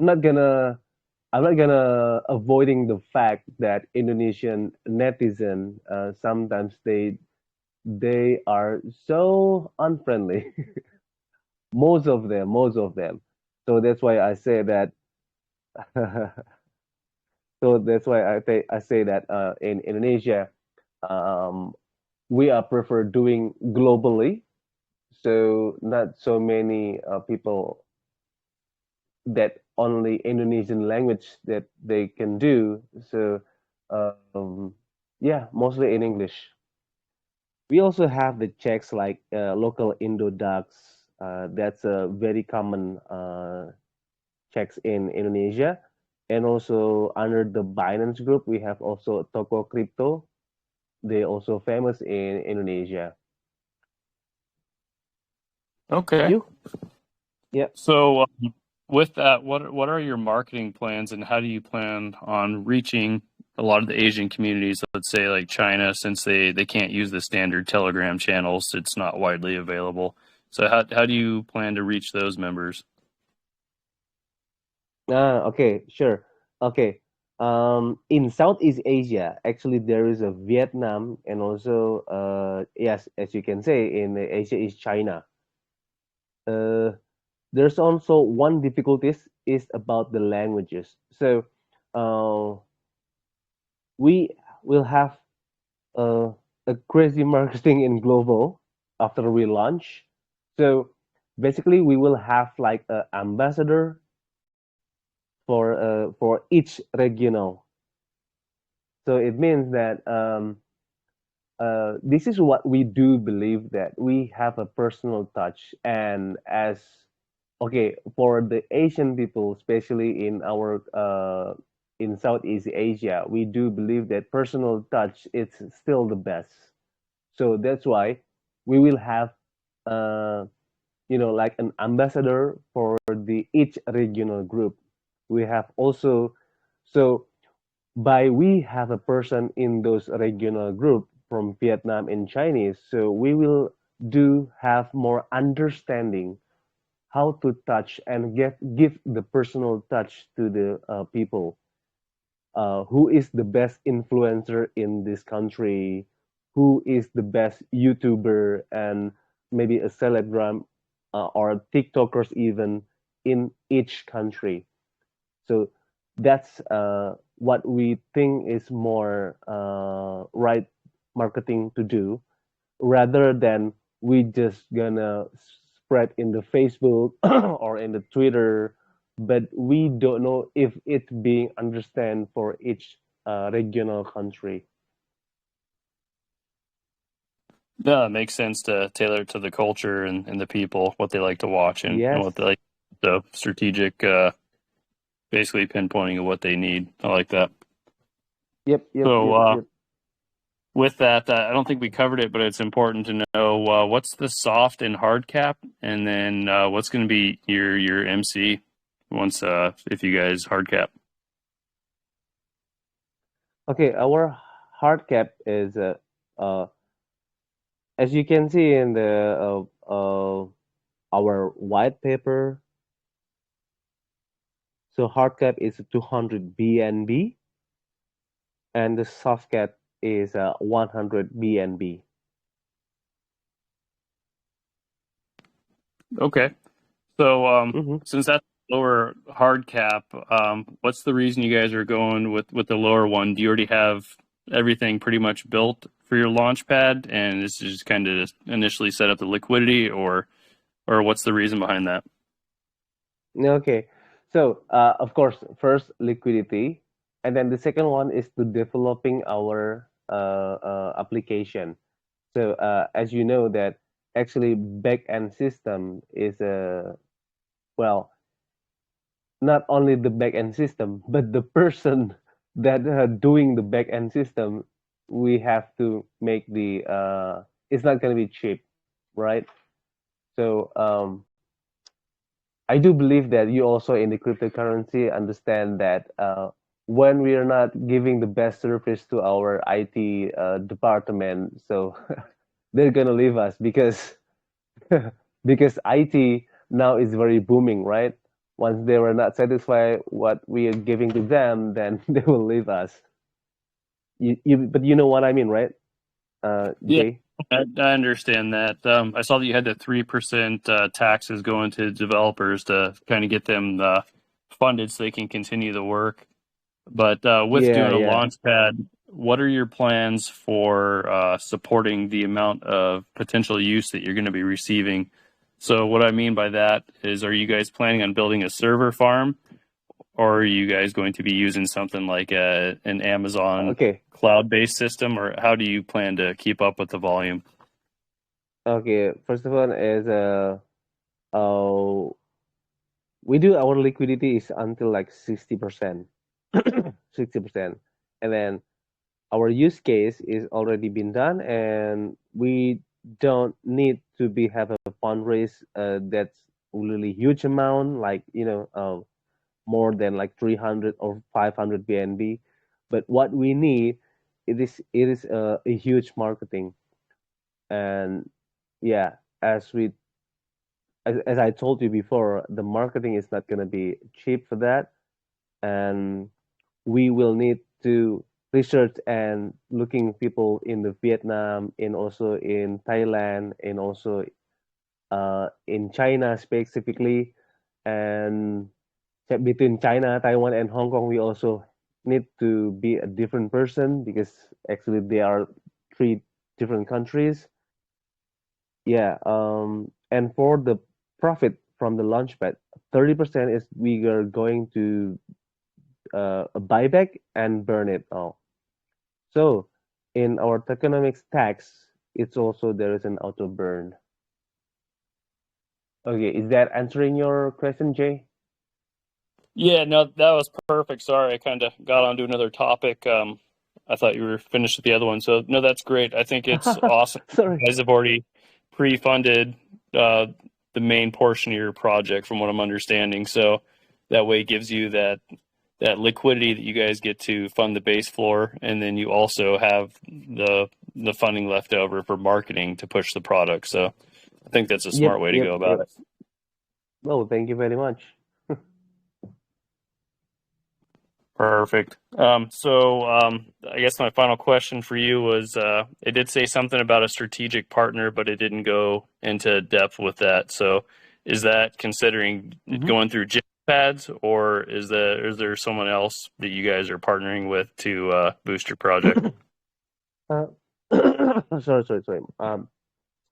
S2: not gonna I'm not gonna avoiding the fact that Indonesian netizen sometimes they are so unfriendly. Most of them. So that's why I say that. So that's why I say that in Indonesia, um, we are prefer doing globally. So not so many people that only Indonesian language that they can do. So yeah, mostly in English. We also have the checks like local Indo Doxxed. That's a very common checks in Indonesia. And also under the Binance group, we have also Toko Crypto. They also famous in Indonesia.
S1: Okay.
S2: You? Yeah.
S1: So with that, what are your marketing plans and how do you plan on reaching a lot of the Asian communities, let's say like China, since they can't use the standard Telegram channels, it's not widely available. So how do you plan to reach those members?
S2: Okay, sure. Okay. In Southeast Asia, actually, there is a Vietnam and also, yes, as you can say, in Asia is China. Uh, there's also one difficulties is about the languages. So, uh, we will have uh, a crazy marketing in global after we launch. So, basically, we will have like an ambassador for each regional. So it means that this is what we do believe that we have a personal touch, and as okay for the Asian people, especially in our in Southeast Asia, we do believe that personal touch is still the best. So that's why we will have like an ambassador for the each regional group. We have also, so by we have a person in those regional group from Vietnam and Chinese, so we will do have more understanding how to touch and give the personal touch to the people. Who is the best influencer in this country? Who is the best YouTuber and maybe a celebgram or TikTokers even in each country? So that's what we think is more right marketing to do, rather than we just gonna spread in the Facebook or in the Twitter, but we don't know if it being understand for each regional country.
S1: Yeah, it makes sense to tailor it to the culture and the people, what they like to watch and
S2: Yes.
S1: what they like. So strategic, basically pinpointing what they need. I like that.
S2: Yep.
S1: So with that, I don't think we covered it, but it's important to know what's the soft and hard cap, and then what's going to be your MC once if you guys hard cap.
S2: Okay, our hard cap is as you can see in the our white paper. So hard cap is 200 BNB, and the soft cap is 100 BNB.
S1: Okay. So
S2: Mm-hmm.
S1: since that's lower hard cap, what's the reason you guys are going with the lower one? Do you already have everything pretty much built for your Launchpad, and this is just kind of just initially set up the liquidity, or what's the reason behind that?
S2: Okay, so of course, first liquidity, and then the second one is to developing our application. So as you know that actually back-end system is well, not only the back-end system, but the person that doing the back-end system, we have to make the it's not going to be cheap, right? So I do believe that you also in the cryptocurrency understand that when we are not giving the best service to our IT department, so they're gonna leave us because because IT now is very booming, right? Once they were not satisfied what we are giving to them, then they will leave us. But you know what I mean, right,
S1: Yeah,
S2: Jay?
S1: I understand that. I saw that you had the 3% taxes going to developers to kind of get them funded so they can continue the work. But with
S2: Yeah,
S1: doing a
S2: yeah.
S1: Launchpad, what are your plans for supporting the amount of potential use that you're going to be receiving? So what I mean by that is, are you guys planning on building a server farm, or are you guys going to be using something like an Amazon
S2: Okay,
S1: cloud-based system, or how do you plan to keep up with the volume?
S2: okay. First of all, is uh, we do our liquidity is until like 60%. 60%. And then our use case is already been done, and we don't need to be have a fundraise that's really huge amount, like more than like 300 or 500 BNB. But what we need, it is a huge marketing. And yeah, as I told you before, the marketing is not going to be cheap for that, and we will need to research and looking people in the Vietnam, and also in Thailand, and also in China specifically, and between China, Taiwan, and Hong Kong, we also need to be a different person because actually they are three different countries. Yeah, and for the profit from the Launchpad, 30% is we are going to buy back and burn it all. So in our tokenomics tax, it's also there is an auto burn. Okay, is that answering your question, Jay?
S1: Yeah, no, that was perfect. Sorry, I kind of got onto another topic. I thought you were finished with the other one. So no, that's great. I think it's awesome.
S2: Sorry.
S1: You guys have already pre-funded the main portion of your project, from what I'm understanding. So that way it gives you that liquidity that you guys get to fund the base floor, and then you also have the funding left over for marketing to push the product. So I think that's a smart way to go about it.
S2: Oh, thank you very much.
S1: Perfect. So I guess my final question for you was, it did say something about a strategic partner, but it didn't go into depth with that. So is that considering going through GemPads, or is there someone else that you guys are partnering with to boost your project?
S2: Sorry.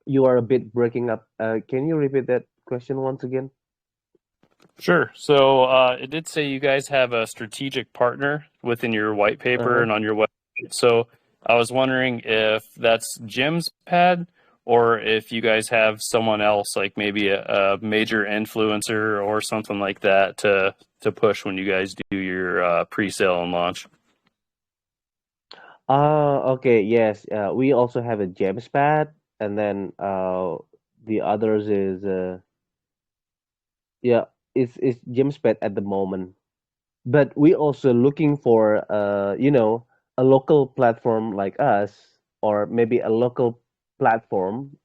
S2: You are a bit breaking up. Can you repeat that question once again?
S1: Sure. So it did say you guys have a strategic partner within your white paper and on your website. So I was wondering if that's GemPad, or if you guys have someone else, like maybe a major influencer or something like that, to push when you guys do your pre-sale and launch.
S2: Okay, yes. We also have a GemPad, and then the others is it's GemPad at the moment. But we also looking for a local platform like us, or maybe a local platform,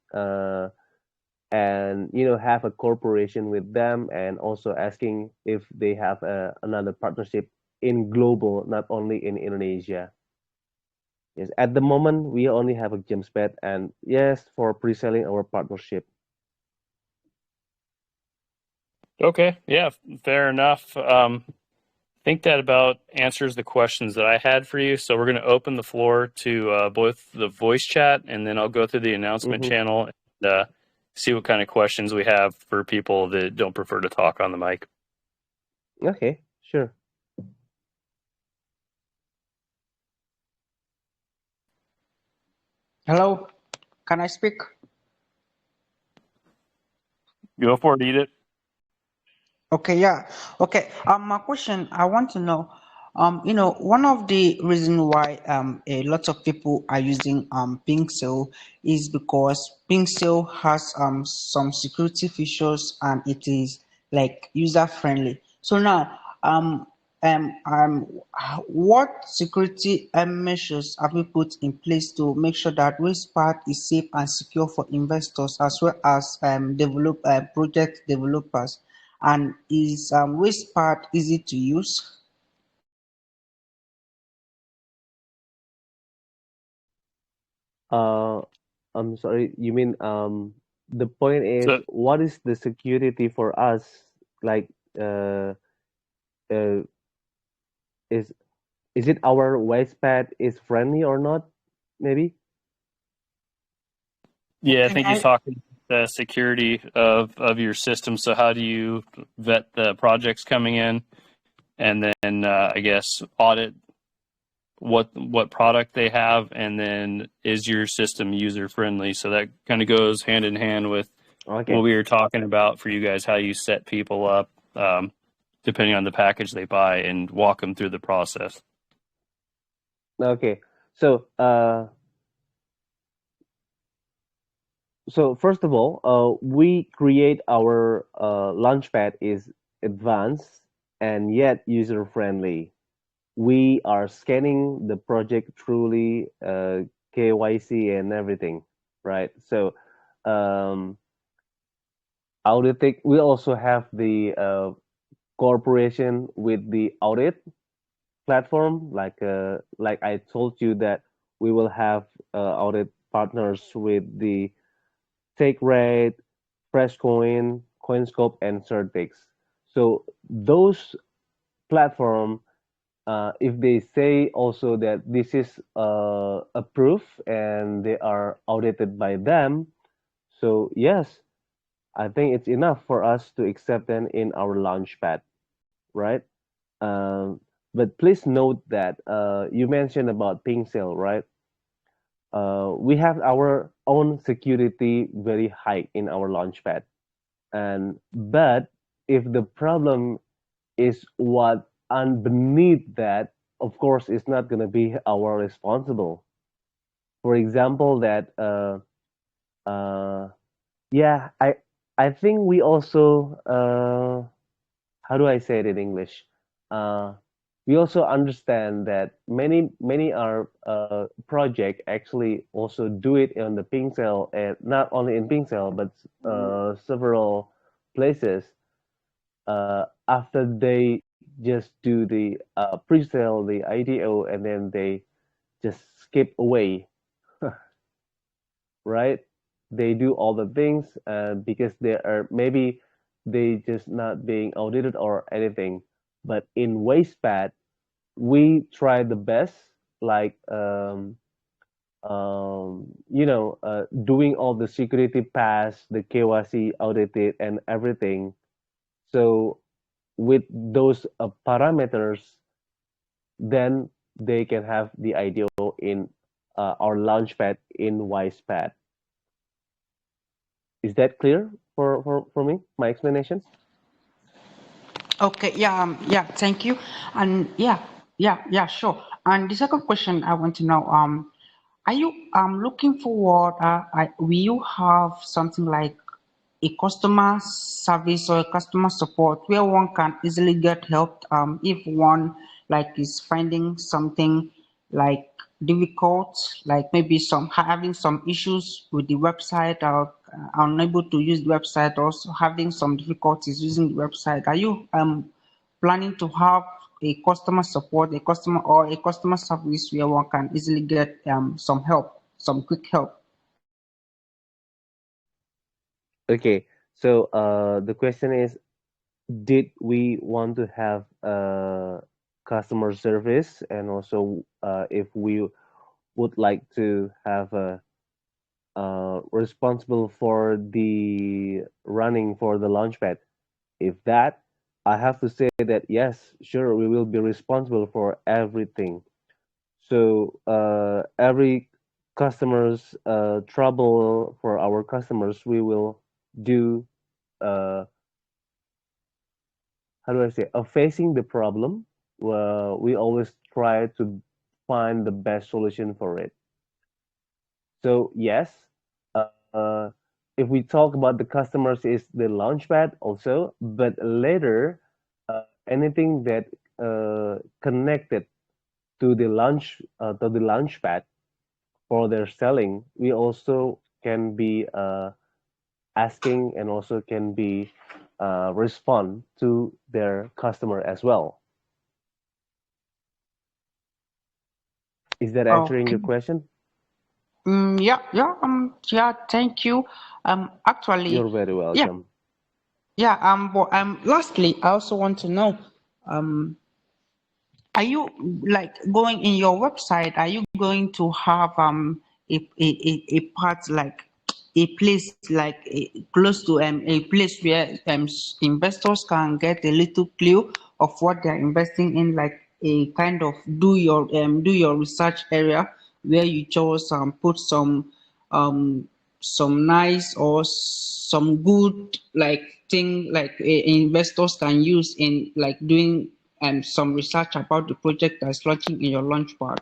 S2: and have a corporation with them, and also asking if they have another partnership in global, not only in Indonesia. Yes, at the moment we only have a GemPad, and yes, for pre-selling our partnership.
S1: Okay, yeah, fair enough. I think that about answers the questions that I had for you. So we're going to open the floor to both the voice chat, and then I'll go through the announcement channel and see what kind of questions we have for people that don't prefer to talk on the mic.
S2: Okay, sure.
S4: Hello, can I speak?
S1: Go for it, Edith.
S4: Okay, yeah. Okay. My question, I want to know, one of the reason why a lot of people are using Pinksail is because Pinksail has some security features and it is like user friendly. So now what security measures have we put in place to make sure that Wayspad is safe and secure for investors as well as project developers? And is Wayspad easy to use?
S2: I'm sorry, you mean the point is,
S1: So,
S2: what is the security for us? Like, uh, uh, is is it our Wayspad is friendly or not? Maybe.
S1: yeah, I
S4: Can
S1: think he's
S4: I?
S1: talking the security of your system. So how do you vet the projects coming in, and then I guess audit what product they have, and then is your system user friendly? So that kind of goes hand in hand with
S2: Okay.
S1: what we were talking about for you guys, how you set people up depending on the package they buy, and walk them through the process.
S2: Okay. So first of all, we create our Launchpad is advanced and yet user friendly. We are scanning the project truly, KYC and everything, right? So auditing, we also have the cooperation with the audit platform, like I told you that we will have audit partners with the Take Rate, Freshcoin, CoinScope, and Certix. So those platform, if they say also that this is approved and they are audited by them, so yes, I think it's enough for us to accept them in our Launchpad, right? Um, but please note that you mentioned about ping sale, right? We have our own security very high in our Launchpad, and but if the problem is what underneath that, of course, it's not going to be our responsible. For example, that yeah, I think we also how do I say it in English? Uh, we also understand that many our project actually also do it on the Pincel, and not only in Pincel but several places. After they just do the pre-sale, the IDO, and then they just skip away, right? They do all the things because they are maybe they just not being audited or anything. But in Wayspad, we try the best, like doing all the security pass, the KYC audited, and everything. So with those parameters, then they can have the IDO in our Launchpad in Wayspad. Is that clear for me, my explanation?
S4: Okay, yeah, thank you. And yeah, sure. And the second question I want to know, are you looking forward, will you have something like a customer service or a customer support where one can easily get help if one like is finding something like difficult, like maybe some having some issues with the website, or unable to use the website, also having some difficulties using the website? Are you planning to have a customer support, a customer or a customer service where one can easily get some help, some quick help?
S2: Okay, so the question is, did we want to have customer service, and also if we would like to have a responsible for the running for the launchpad? If that, I have to say that yes, sure, we will be responsible for everything. So every customer's trouble for our customers, we will do. How do I say? Facing the problem, we always try to find the best solution for it. So yes, uh, if we talk about the customers, is the launchpad also, but later anything that connected to the launchpad for their selling, we also can be asking, and also can be respond to their customer as well. Is that answering
S4: Okay.
S2: your question?
S4: Yeah, thank you.
S2: You're
S4: Actually,
S2: very
S4: yeah,
S2: welcome.
S4: yeah. But lastly, I also want to know, um, are you like going in your website? Are you going to have a part like a place like close to a place where investors can get a little clue of what they're investing in, like a kind of do your research area where you just put some nice or some good like thing like investors can use in like doing some research about the project that's launching in your launchpad.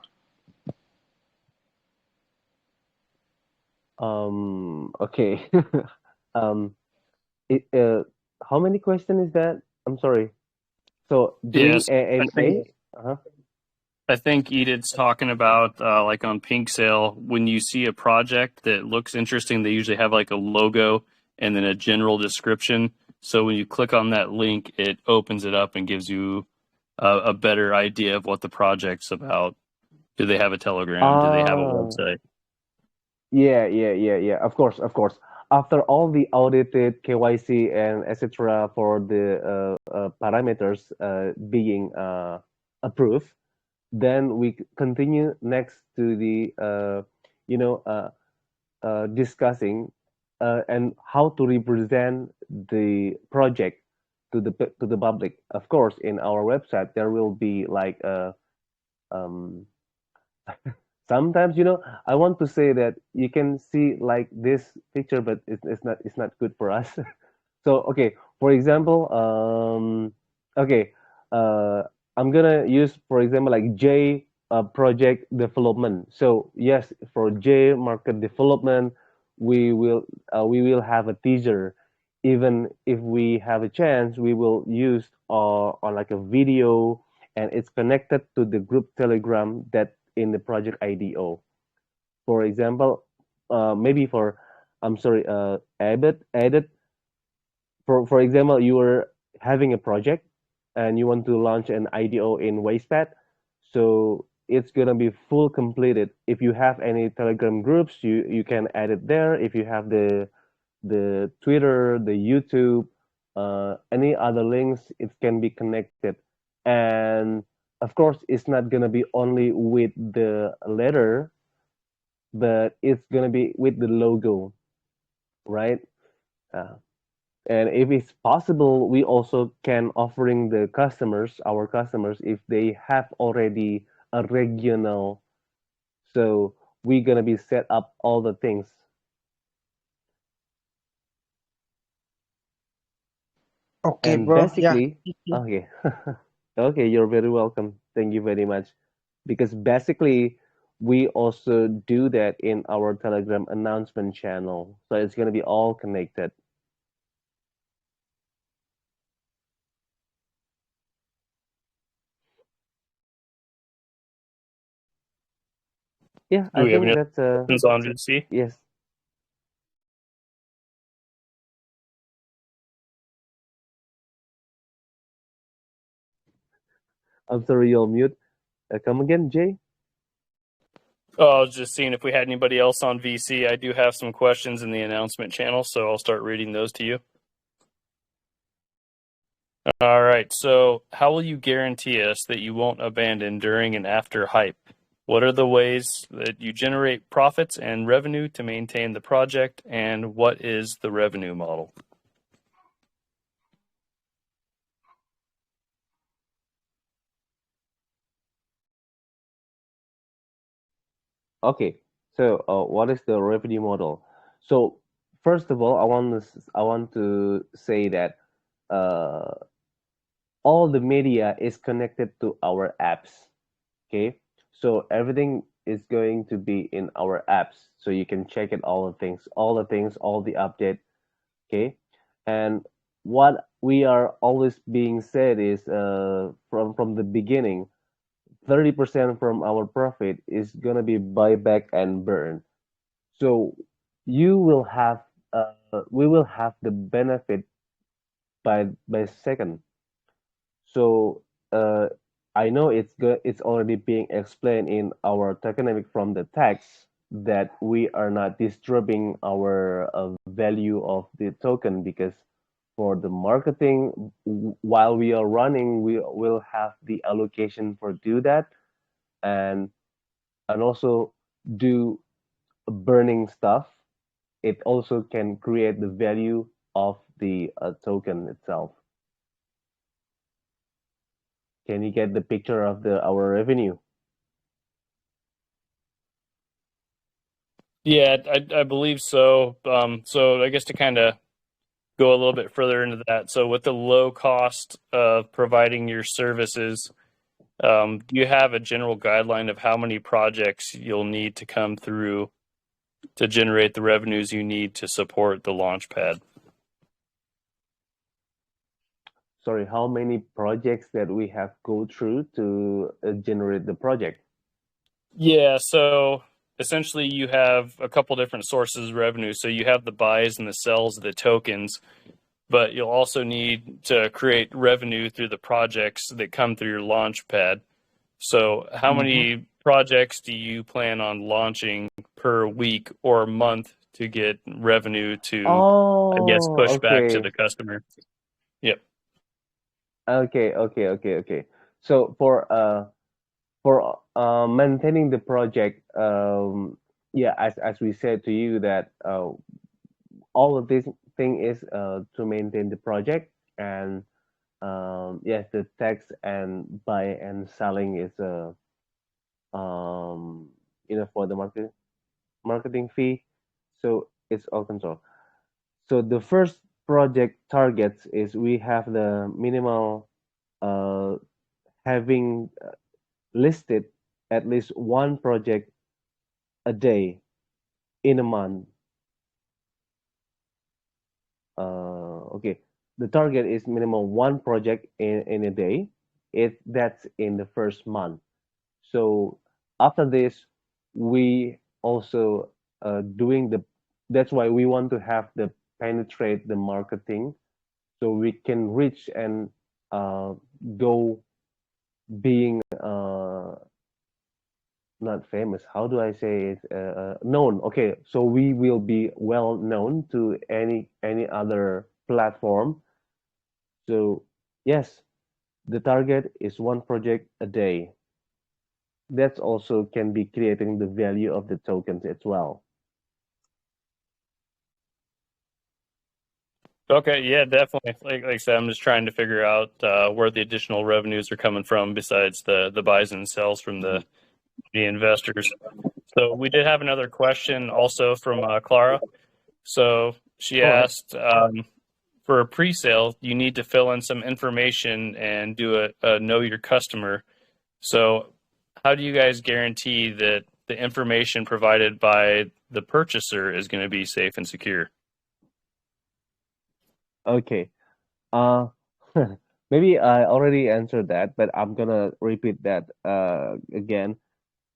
S2: Okay. um, how many question is that? I'm sorry. So doing
S1: Yes, I think
S2: AMA? Uh-huh.
S1: I think Edith's talking about like on Pink Sale, when you see a project that looks interesting, they usually have like a logo and then a general description. So when you click on that link, it opens it up and gives you a better idea of what the project's about. Do they have a Telegram? Do they have a
S2: Ah,
S1: website?
S2: yeah. Of course, of course. After all the audited KYC and etc. for the parameters being approved, then we continue next to the you know discussing and how to represent the project to the public. Of course, in our website there will be like um, sometimes, I want to say that you can see like this picture, but it's not good for us. So okay, for example, okay, uh, I'm gonna use, for example, like J project development. So yes, for J market development, we will have a teaser. Even if we have a chance, we will use on like a video, and it's connected to the group Telegram that in the project IDO. For example, maybe for I'm sorry, edit. For example, you are having a project and you want to launch an IDO in Wayspad, so it's gonna be full completed. If you have any Telegram groups, you can add it there. If you have the Twitter, the YouTube, any other links, it can be connected. And of course, it's not gonna be only with the letter, but it's gonna be with the logo, right? Uh, and if it's possible, we also can offering the customers, our customers, if they have already a regional, so we're gonna be set up all the things.
S4: Okay,
S2: And
S4: bro. Yeah.
S2: basically, okay, okay, you're very welcome. Thank you very much. Because basically, we also do that in our Telegram announcement channel, so it's gonna be all connected. Yeah,
S1: Do
S2: I
S1: we have
S2: think
S1: any
S2: that's
S1: questions on VC?
S2: yes. I'm sorry, you're mute. Come again, Jay?
S1: Oh, I was just seeing if we had anybody else on VC. I do have some questions in the announcement channel, so I'll start reading those to you. All right. So, how will you guarantee us that you won't abandon during and after hype? What are the ways that you generate profits and revenue to maintain the project, and what is the revenue model?
S2: Okay. So, what is the revenue model? So, first of all, I want to say that uh, all the media is connected to our apps. Okay. So everything is going to be in our apps, so you can check it all the update. Okay. And what we are always being said is from the beginning, 30% from our profit is gonna be buyback and burn. So you will have we will have the benefit by second. So I know it's already being explained in our tokenomic from the text that we are not disturbing our value of the token, because for the marketing, while we are running, we will have the allocation for do that, and also do burning stuff. It also can create the value of the token itself. Can you get the picture of the our revenue?
S1: Yeah, I believe so. So I guess to kind of go a little bit further into that. So with the low cost of providing your services, do you have a general guideline of how many projects you'll need to come through to generate the revenues you need to support the Launchpad?
S2: Sorry, how many projects that we have go through to generate the project?
S1: Yeah, so essentially you have a couple different sources of revenue. So you have the buys and the sells of the tokens, but you'll also need to create revenue through the projects that come through your Launchpad. So how many projects do you plan on launching per week or month to get revenue to, I guess,
S2: Oh,
S1: push back to the
S2: okay.
S1: customer? Yep.
S2: Okay. So for maintaining the project, yeah, as we said to you that all of this thing is to maintain the project, and yes, the tax and buy and selling is for the marketing fee, so it's all control. So the first project targets is we have the minimal uh having listed at least one project a day in a month. Okay, the target is minimum one project in a day. That's in the first month. So after this, we also doing the. That's why we want to have the penetrate the marketing, so we can reach and go being not famous. How do I say it? Known. Okay, so we will be well known to any other platform. So yes, the target is one project a day. That's also can be creating the value of the tokens as well.
S1: Okay, yeah, definitely. Like I said, I'm just trying to figure out where the additional revenues are coming from besides the buys and sells from the investors. So we did have another question also from Clara. So she
S2: All right.
S1: asked, for a pre-sale, you need to fill in some information and do a know your customer. So how do you guys guarantee that the information provided by the purchaser is going to be safe and secure?
S2: Okay. Uh, maybe I already answered that, but I'm gonna repeat that again.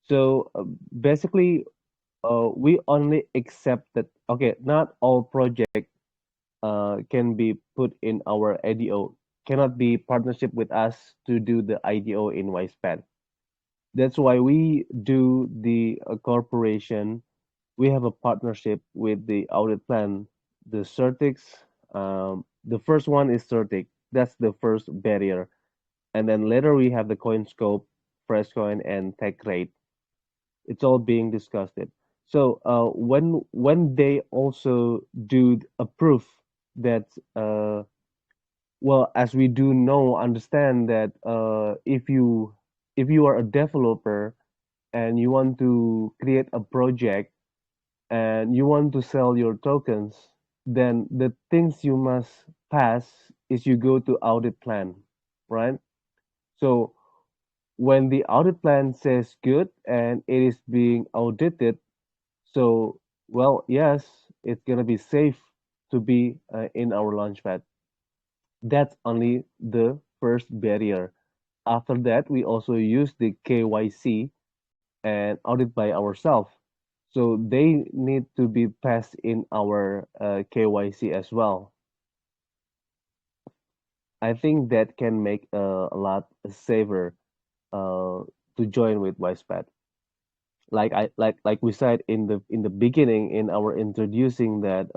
S2: So basically, we only accept that. Okay, not all project can be put in our IDO. Cannot be partnership with us to do the IDO in Wayspad. That's why we do the corporation. We have a partnership with the audit plan, the Certix. The first one is Certic. That's the first barrier. And then later we have the coin scope, fresh coin, and tech rate. It's all being discussed. So when they also do a proof that well, as we do know, understand that if you are a developer and you want to create a project and you want to sell your tokens, then the things you must pass is you go to audit plan, right? So when the audit plan says good and it is being audited, so well, yes, it's gonna be safe to be in our launchpad. That's only the first barrier. After that, we also use the KYC and audit by ourselves. So they need to be passed in our KYC as well. I think that can make a lot safer to join with Wayspad. Like we said in the beginning in our introducing that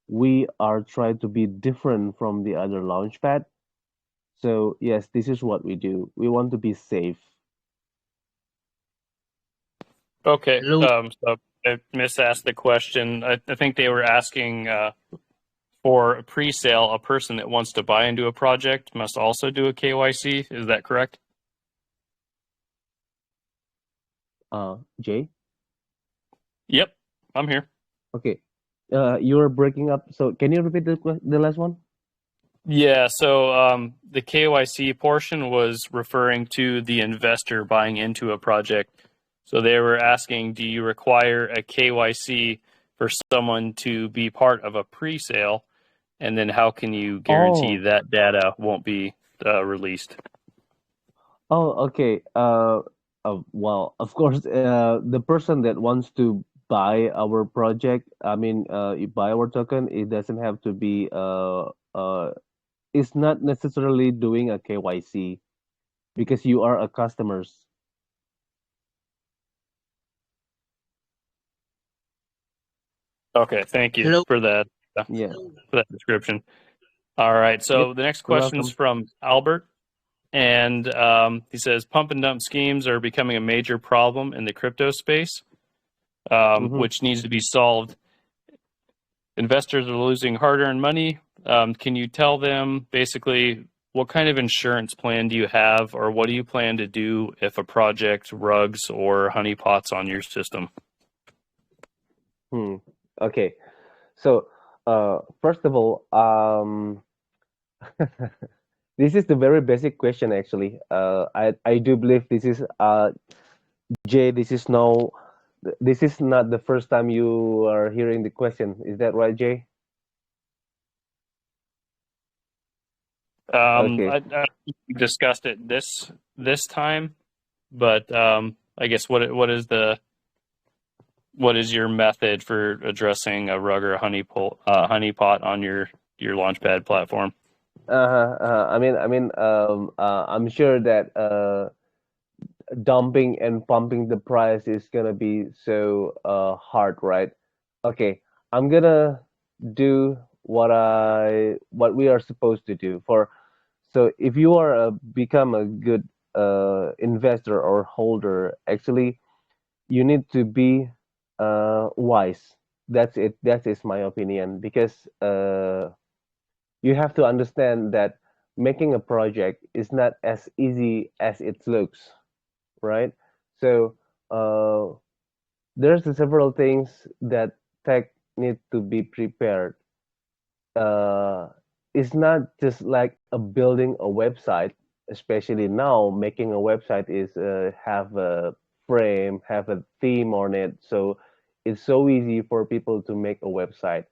S2: we are trying to be different from the other launchpad. So yes, this is what we do. We want to be safe.
S1: Okay.
S4: Hello.
S1: So I misasked the question. I think they were asking for a pre-sale, a person that wants to buy into a project must also do a KYC. Is that correct?
S2: Jay.
S1: Yep, I'm here.
S2: Okay. You're breaking up. So can you repeat the last one?
S1: Yeah, so the KYC portion was referring to the investor buying into a project. So they were asking, do you require a KYC for someone to be part of a pre-sale? And then how can you guarantee
S2: Oh,
S1: that data won't be released?
S2: okay. Well, of course, the person that wants to buy our project, I mean, buy our token, it doesn't have to be it's not necessarily doing a KYC because you are a customers.
S1: Okay, thank you
S4: Hello.
S1: for that
S2: Yeah.
S1: description. All right,
S2: Yep.
S1: so the next
S2: You're
S1: question is
S2: welcome.
S1: from Albert, and he says pump and dump schemes are becoming a major problem in the crypto space,
S2: Mm-hmm.
S1: which needs to be solved. Investors are losing hard-earned money. Can you tell them basically what kind of insurance plan do you have, or what do you plan to do if a project rugs or honeypots on your system?
S2: Okay. So, first of all, This is the very basic question actually. I do believe this is Jay. This is not the first time you are hearing the question. Is that right, Jay? Okay.
S1: I discussed it this time, but I guess what is your method for addressing a rug or a honeypot on your Launchpad platform?
S2: I'm sure that dumping and pumping the price is gonna be so hard, right? Okay, I'm gonna do what we are supposed to do for. So if you are become a good investor or holder, actually you need to be wise. That's it. That is my opinion because you have to understand that making a project is not as easy as it looks, right? So there's several things that tech need to be prepared. Uh, it's not just like a building a website, especially now making a website is have a frame, have a theme on it. So it's so easy for people to make a website.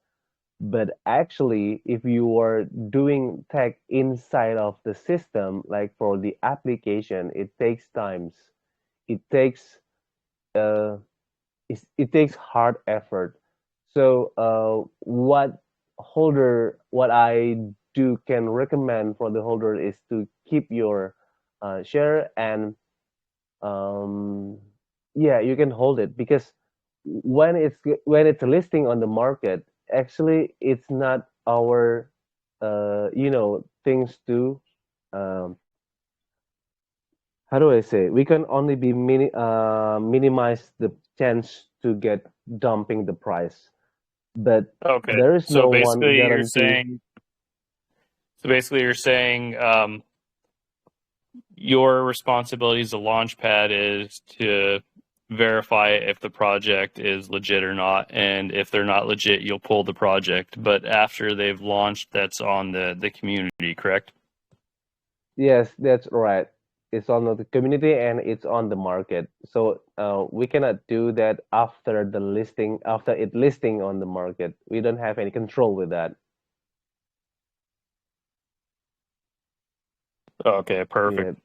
S2: But actually, if you are doing tech inside of the system, like for the application, it takes times. It takes uh, it takes hard effort. So what I do can recommend for the holder is to keep your share and um, yeah, you can hold it because when it's listing on the market, actually it's not our things to um, how do I say? We can only be minimize the chance to get dumping the price, but
S1: Okay,
S2: there is no one guarantee.
S1: so basically you're saying your responsibility as a Launchpad is to verify if the project is legit or not, and if they're not legit, you'll pull the project. But after they've launched, that's on the community, correct?
S2: Yes, that's right. It's on the community and it's on the market. So we cannot do that after it listing on the market. We don't have any control with that.
S1: Okay, perfect.
S2: Yeah.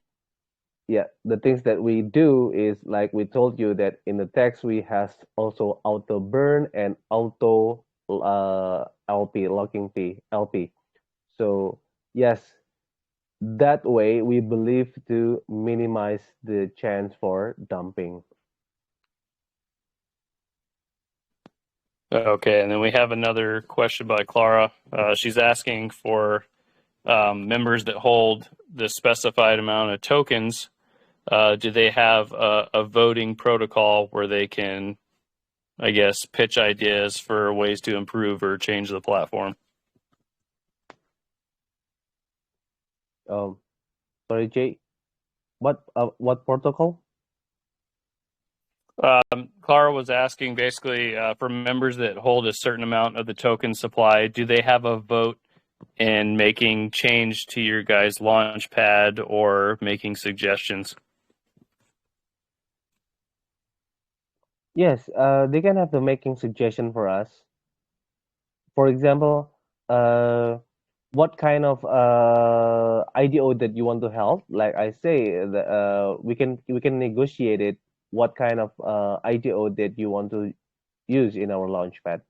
S2: Yeah, the things that we do is like we told you that in the text we has also auto burn and auto LP locking P LP. So yes, that way we believe to minimize the chance for dumping.
S1: Okay, and then we have another question by Clara. She's asking for members that hold the specified amount of tokens. Do they have a voting protocol where they can, I guess, pitch ideas for ways to improve or change the platform?
S2: Um, Sorry, Jay. What protocol?
S1: Clara was asking basically for members that hold a certain amount of the token supply, do they have a vote in making change to your guys' Launchpad or making suggestions?
S2: Yes, they can have the making suggestion for us. For example, uh, what kind of IDO that you want to help? Like I say, we can negotiate it. What kind of IDO that you want to use in our Launchpad?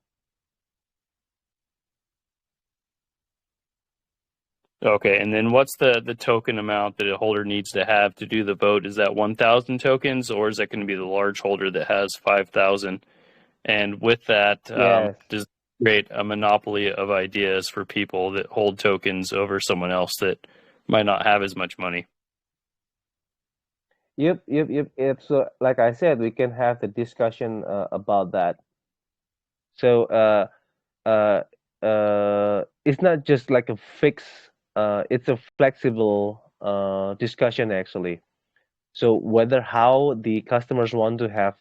S1: Okay, and then what's the token amount that a holder needs to have to do the vote? Is that 1,000 tokens, or is that going to be the large holder that has 5,000? And with that,
S2: Yes.
S1: does it create a monopoly of ideas for people that hold tokens over someone else that might not have as much money?
S2: Yep. So, like I said, we can have the discussion about that. So, uh, it's not just like a fix. It's a flexible discussion actually. So whether how the customers want to have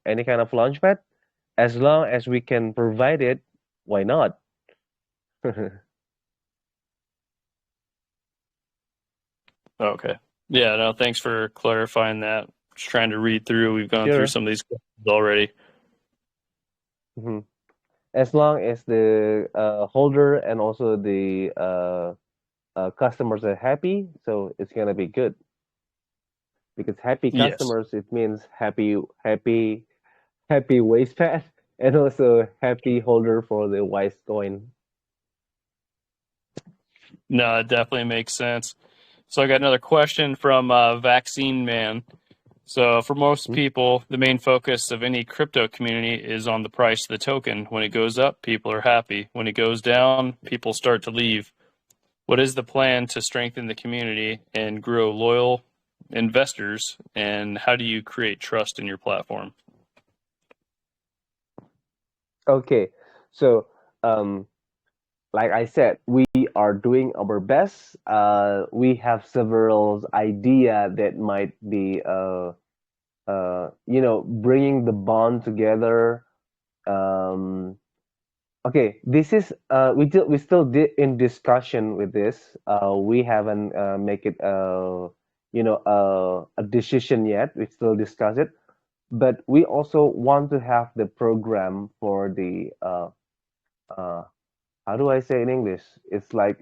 S2: any kind of launchpad, as long as we can provide it, why not?
S1: Okay. Yeah, no, thanks for clarifying that. Just trying to read through. We've gone through
S2: Sure.
S1: some of these questions already.
S2: hmm As long as the holder and also the customers are happy, so it's gonna be good. Because happy
S1: Yes.
S2: customers, it means happy Wayspad and also happy holder for the Wise coin.
S1: No, it definitely makes sense. So I got another question from Vaccine Man. So for most
S2: Mhm.
S1: people, the main focus of any crypto community is on the price of the token. When it goes up, people are happy. When it goes down, people start to leave. What is the plan to strengthen the community and grow loyal investors? And how do you create trust in your platform?
S2: Okay, so um, like I said, we are doing our best. We have several idea that might be bringing the bond together. Um, okay, this is we still in discussion with this. We haven't make it a decision yet. We still discuss it, but we also want to have the program for the uh, how do I say in English? It's like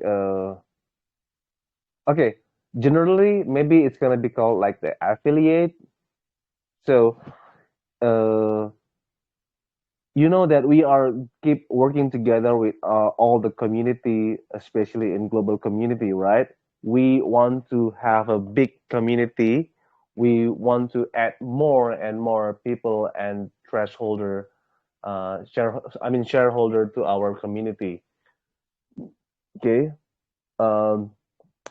S2: okay, generally maybe it's gonna be called like the affiliate. So uh, you know that we are keep working together with all the community, especially in global community, right? We want to have a big community. We want to add more and more people and thresholder shareholder to our community. Okay. Um,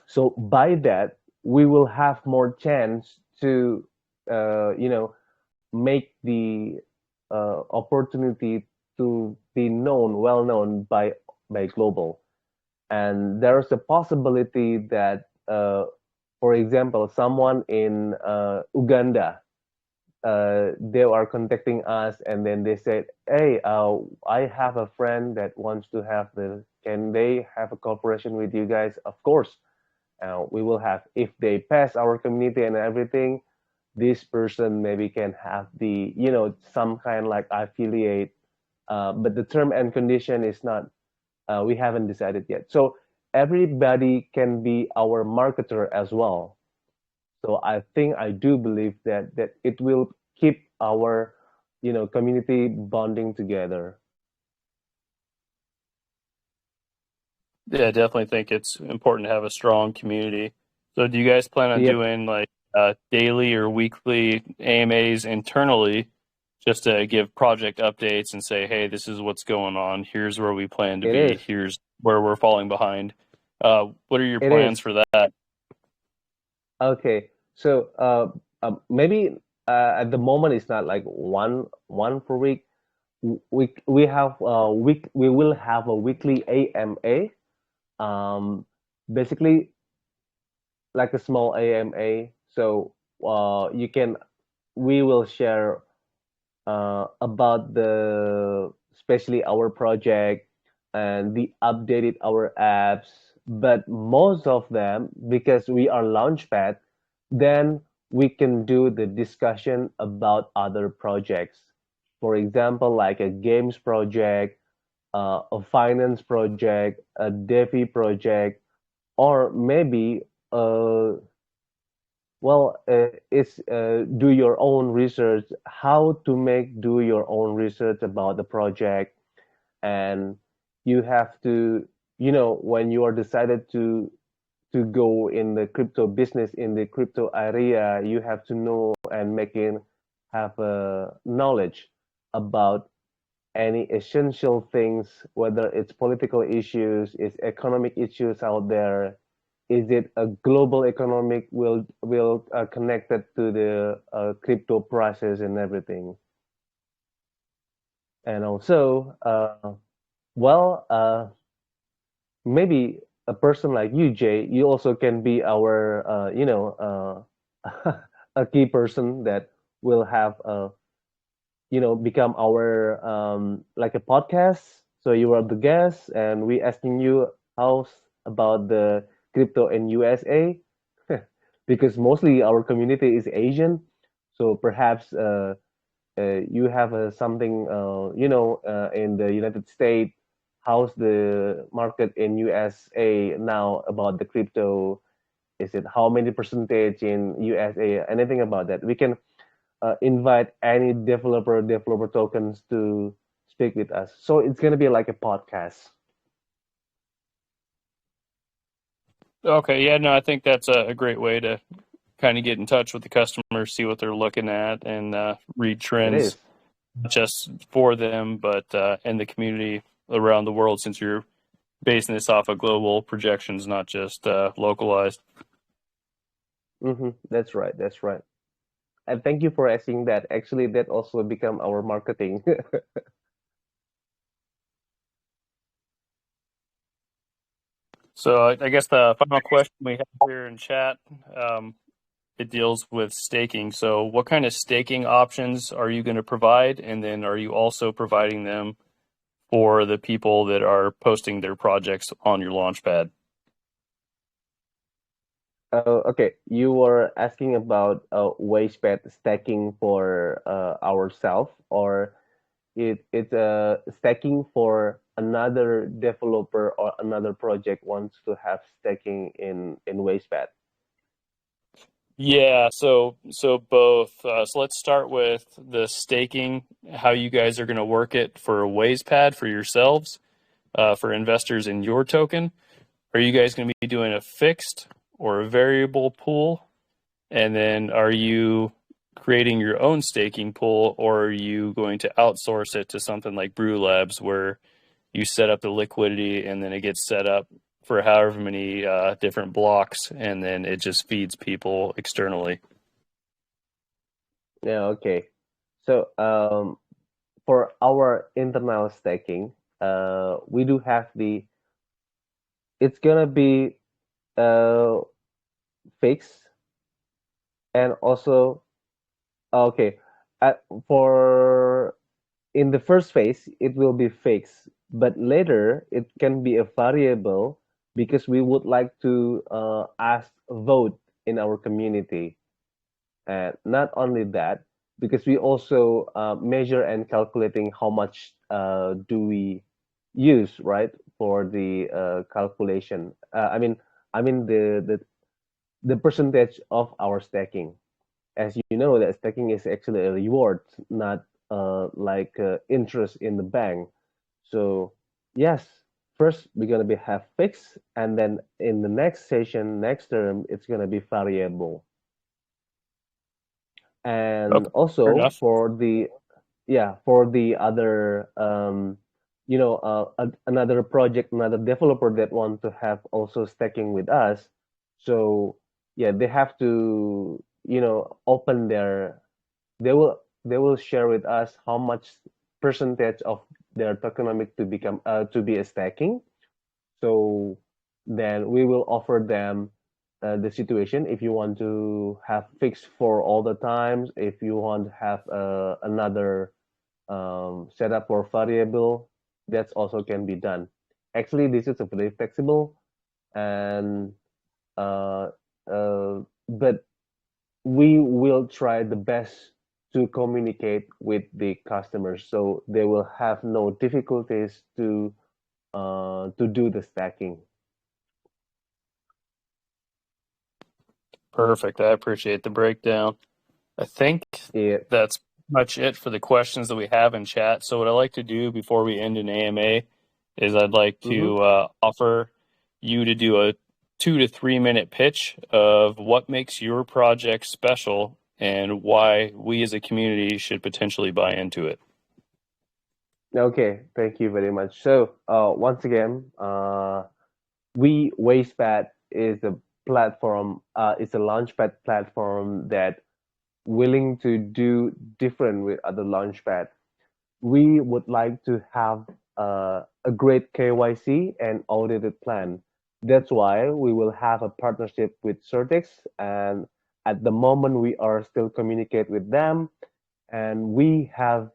S2: so by that, we will have more chance to make the opportunity to be well known by global. And there's a possibility that, for example, someone in Uganda, they are contacting us, and then they said, "Hey, I have a friend that wants to have the. Can they have a cooperation with you guys?" Of course, we will have if they pass our community and everything, this person maybe can have the some kind like affiliate, but the term and condition is not, we haven't decided yet. So everybody can be our marketer as well. So I do believe that it will keep our community bonding together.
S1: Yeah, I definitely think it's important to have a strong community. So do you guys plan on
S2: Yep,
S1: doing like daily or weekly AMAs internally just to give project updates and say, hey, this is what's going on. Here's where we plan to
S2: it
S1: be.
S2: is.
S1: Here's where we're falling behind. What are your
S2: It
S1: plans
S2: is.
S1: for that?
S2: Okay, so maybe at the moment it's not like one per week. We will have a weekly AMA. Basically like a small AMA. So you can we will share about the especially our project and the updated our apps. But most of them, because we are Launchpad, then we can do the discussion about other projects. For example, like a games project, a finance project, a DeFi project, or maybe it's do your own research, how to make do your own research about the project. And you have to, when you are decided to go in the crypto business, in the crypto area, you have to know and have knowledge about any essential things, whether it's political issues, it's economic issues out there. Is it a global economic will connected to the crypto prices and everything? And also, well, maybe a person like you, Jay, you also can be our, a key person that will have become our like a podcast. So you are the guest, and we asking you how's about the crypto in USA. because mostly our community is Asian. So perhaps you have something, in the United States. How's the market in USA now about the crypto? Is it how many percentage in USA? Anything about that? We can invite any developer tokens to speak with us. So it's gonna be like a podcast.
S1: Okay, yeah, no, I think that's a great way to kind of get in touch with the customers, see what they're looking at, and read
S2: It
S1: trends,
S2: is.
S1: not just for them, but in the community around the world, since you're basing this off of global projections, not just localized.
S2: That's right. That's right. And thank you for asking that. Actually, that also become our marketing.
S1: So I guess the final question we have here in chat, it deals with staking. So what kind of staking options are you going to provide? And then are you also providing them for the people that are posting their projects on your Launchpad?
S2: Okay, you were asking about Wayspad stacking for ourselves, or it's stacking for another developer or another project wants to have stacking in Wayspad.
S1: Yeah, so both. So let's start with the staking, how you guys are going to work it for a Wayspad for yourselves, for investors in your token. Are you guys going to be doing a fixed or a variable pool? And then are you creating your own staking pool, or are you going to outsource it to something like Brew Labs where you set up the liquidity and then it gets set up for however many different blocks and then it just feeds people externally?
S2: Yeah, okay. So for our internal staking, we do have it's gonna be uh, fixed, and also okay, for in the first phase it will be fixed, but later it can be a variable because we would like to ask vote in our community. And not only that, because we also measure and calculating how much do we use, right, for the calculation. I mean the percentage of our stacking. As you know, that stacking is actually a reward, not like interest in the bank. So yes, first we're gonna be have fixed, and then in the next session, next term, it's gonna be variable. And
S1: Okay, fair
S2: also
S1: enough.
S2: for the yeah, for the other another project, another developer that want to have also stacking with us. So yeah, they have to open their they will share with us how much percentage of their tokenomic to be a stacking. So then we will offer them the situation. If you want to have fixed for all the times, if you want to have another setup for variable, that's also can be done. Actually, this is a very flexible, and uh, but we will try the best to communicate with the customers so they will have no difficulties to do the stacking.
S1: Perfect. I appreciate the breakdown. I think
S2: Yeah.
S1: that's much it for the questions that we have in chat. So what I like to do before we end an AMA is I'd like
S2: Mm-hmm.
S1: to offer you to do a 2 to 3 minute pitch of what makes your project special and why we as a community should potentially buy into it.
S2: Okay, thank you very much. So, once again, Wayspad is a platform. It's a launchpad platform that willing to do different with other launchpad. We would like to have a great KYC and audited plan. That's why we will have a partnership with Certix, and at the moment we are still communicate with them, and we have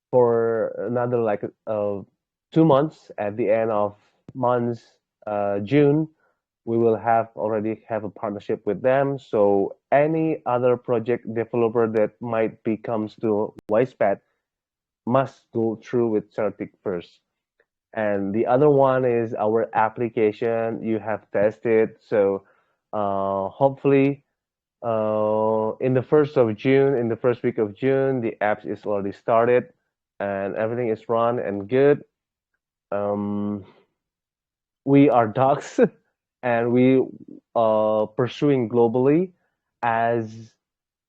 S2: for another like 2 months at the end of months June we will already have a partnership with them. So any other project developer that might be comes to Wayspad must go through with Certic first. And the other one is our application you have tested. So hopefully in the first week of June, the apps is already started and everything is run and good. Um, we are Doxxed and we pursuing globally as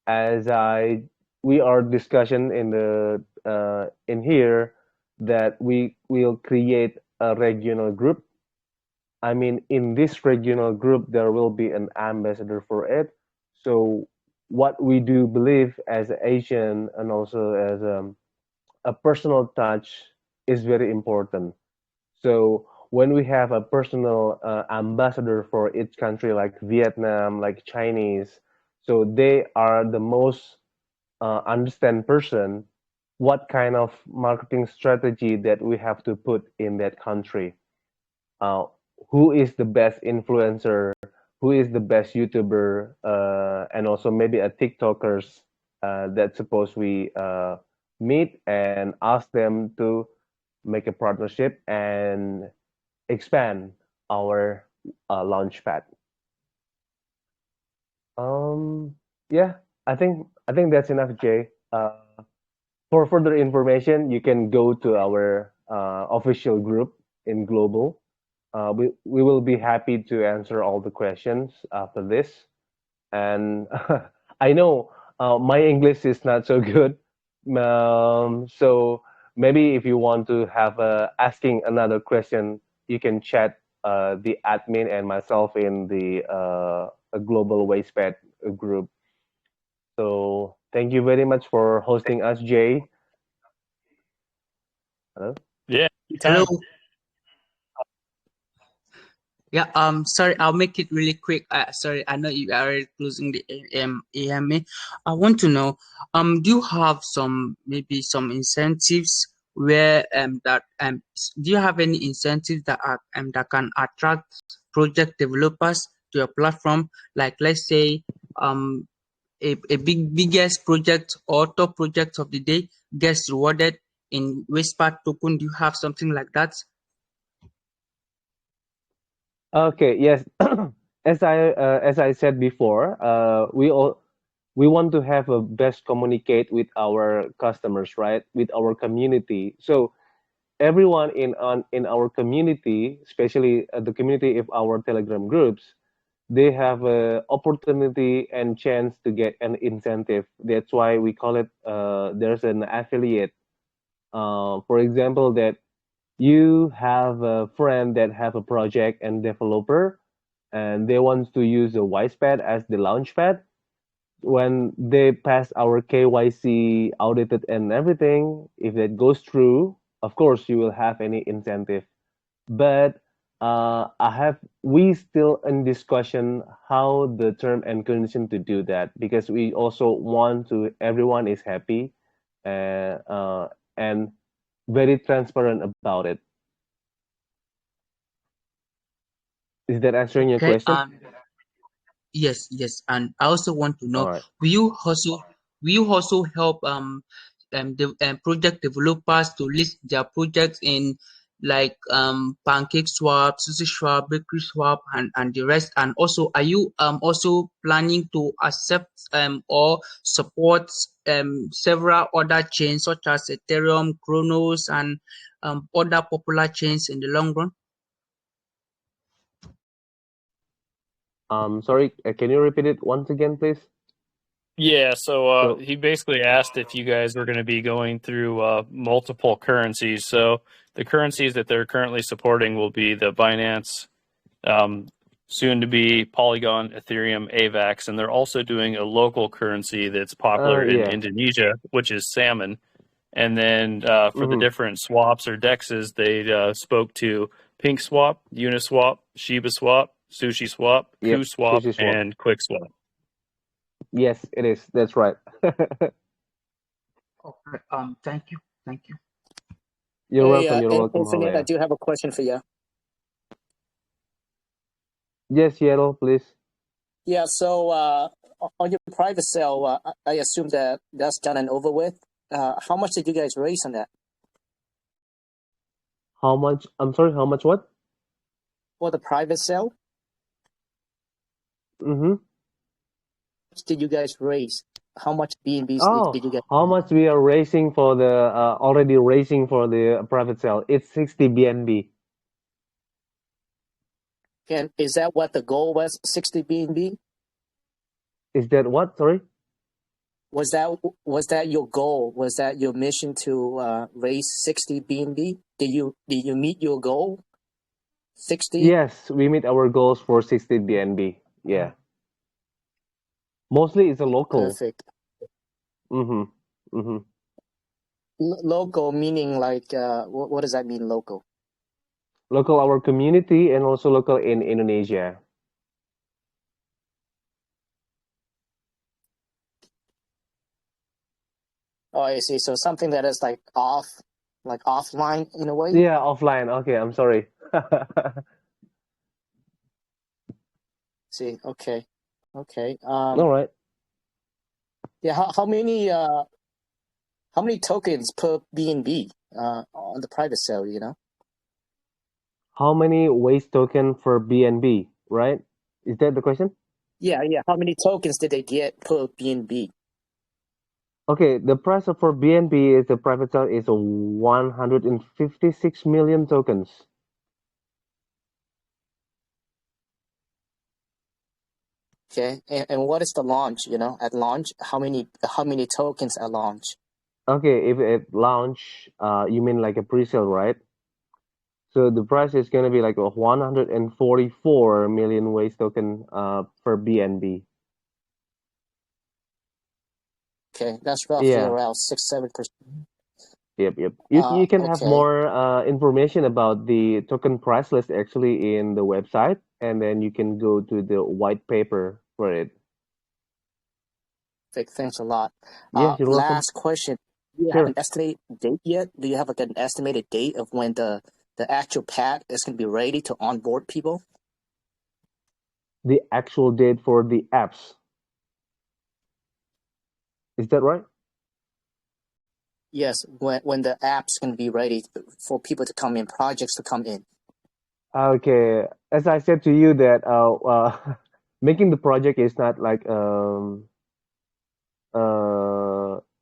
S2: I we are discussion in the in here that we will create a regional group. I mean, in this regional group, there will be an ambassador for it. So what we do believe as Asian and also as a personal touch is very important. So when we have a personal ambassador for each country, like Vietnam, like Chinese, so they are the most understand person what kind of marketing strategy that we have to put in that country. Uh, who is the best influencer? Who is the best YouTuber? And also maybe a TikTokers that suppose we meet and ask them to make a partnership and expand our Launchpad. Um, yeah, I think that's enough, Jay. For further information, you can go to our official group in Global. We will be happy to answer all the questions after this. And I know my English is not so good, so maybe if you want to have asking another question, you can chat the admin and myself in the Global Wayspad group. So thank you very much for hosting us, Jay. Hello.
S1: Yeah,
S4: Hello.
S1: anytime.
S4: Yeah, sorry, I'll make it really quick. Sorry, I know you are closing the AMA. I want to know, do you have maybe some incentives where do you have any incentives that are that can attract project developers to your platform? Like, let's say, a biggest project or top project of the day gets rewarded in Wayspad token. Do you have something like that?
S2: Okay, yes. As I said before, we want to have a best communicate with our customers, right? With our community. So everyone in our community, especially the community of our Telegram groups, they have a opportunity and chance to get an incentive. That's why we call it there's an affiliate. For example, that you have a friend that have a project and developer and they want to use the Wayspad as the launchpad. When they pass our KYC audited and everything, if that goes through, of course you will have any incentive. But we still in discussion how the term and condition to do that because we also want to everyone is happy and very transparent about it. Is that answering your
S4: Okay.
S2: question?
S4: Yes, yes, and I also want to
S2: All
S4: know,
S2: right.
S4: will you also help project developers to list their projects in like Pancake Swap, Sushi Swap, Bakery Swap, and the rest? And also, are you also planning to accept or support several other chains such as Ethereum, Chronos, and other popular chains in the long run?
S2: Sorry, can you repeat it once again, please?
S1: Yeah, so
S2: So,
S1: he basically asked if you guys were going to be going through multiple currencies. So the currencies that they're currently supporting will be the Binance, soon to be Polygon, Ethereum, AVAX, and they're also doing a local currency that's popular in
S2: yeah.
S1: Indonesia, which is salmon. And then for the
S2: Mm-hmm.
S1: different swaps or dexes, they spoke to Pink Swap, Uniswap, Shiba Swap, Sushi Swap, Ku
S2: Yep.
S1: Swap,
S2: Sushi swap.
S1: and Quick Swap.
S2: Yes, it is. That's right.
S4: Okay. Thank you.
S2: You're
S5: Hey,
S2: welcome. You're welcome,
S5: Infinite, I
S2: Halea.
S5: do have a question for you.
S2: Yes, Seattle, please.
S5: Yeah, so on your private sale, I assume that that's done and over with. How much did you guys raise on that?
S2: How much? I'm sorry, how much what?
S5: For the private sale,
S2: Mm-hmm.
S5: did you guys raise? How much BNBs did you
S2: Oh,
S5: get?
S2: how much we are raising for the already raising for the private sale? It's 60 BNB.
S5: And is that what the goal was? 60 BNB?
S2: Is that what? Sorry.
S5: Was that your goal? Was that your mission to raise 60 BNB? Did you meet your goal? 60?
S2: Yes, we meet our goals for 60 BNB. Yeah. Mostly it's a local.
S5: Perfect.
S2: Mm-hmm. Mm-hmm.
S5: Local meaning like what does that mean? Local.
S2: Local our community and also local in Indonesia.
S5: Oh, I see. So something that is like offline in a way.
S2: Yeah, offline. Okay, I'm sorry.
S5: See, okay.
S2: All right.
S5: Yeah. How many tokens per BNB on the private sale? You know.
S2: How many WaysToken for BNB, right? Is that the question?
S5: Yeah. How many tokens did they get per BNB?
S2: Okay, the price for BNB is the private sale is 156 million tokens.
S5: Okay. And what is the launch? You know, at launch, how many tokens at launch?
S2: Okay, if at launch, you mean like a pre-sale, right? So the price is gonna be like 144 million WaysToken per BNB.
S5: Okay, that's roughly
S2: Yeah.
S5: around 6-7%.
S2: Yep. You can have
S5: Okay.
S2: more information about the token price list actually in the website, and then you can go to the white paper for it.
S5: Thanks a lot.
S2: Yes, you're welcome.
S5: Last question. Do you have
S2: Sure.
S5: an estimated date yet? Do you have like an estimated date of when the actual pad is going to be ready to onboard people?
S2: The actual date for the apps. Is that right?
S5: Yes, when the app's going to be ready for people to come in, projects to come in.
S2: Okay. As I said to you that making the project is not like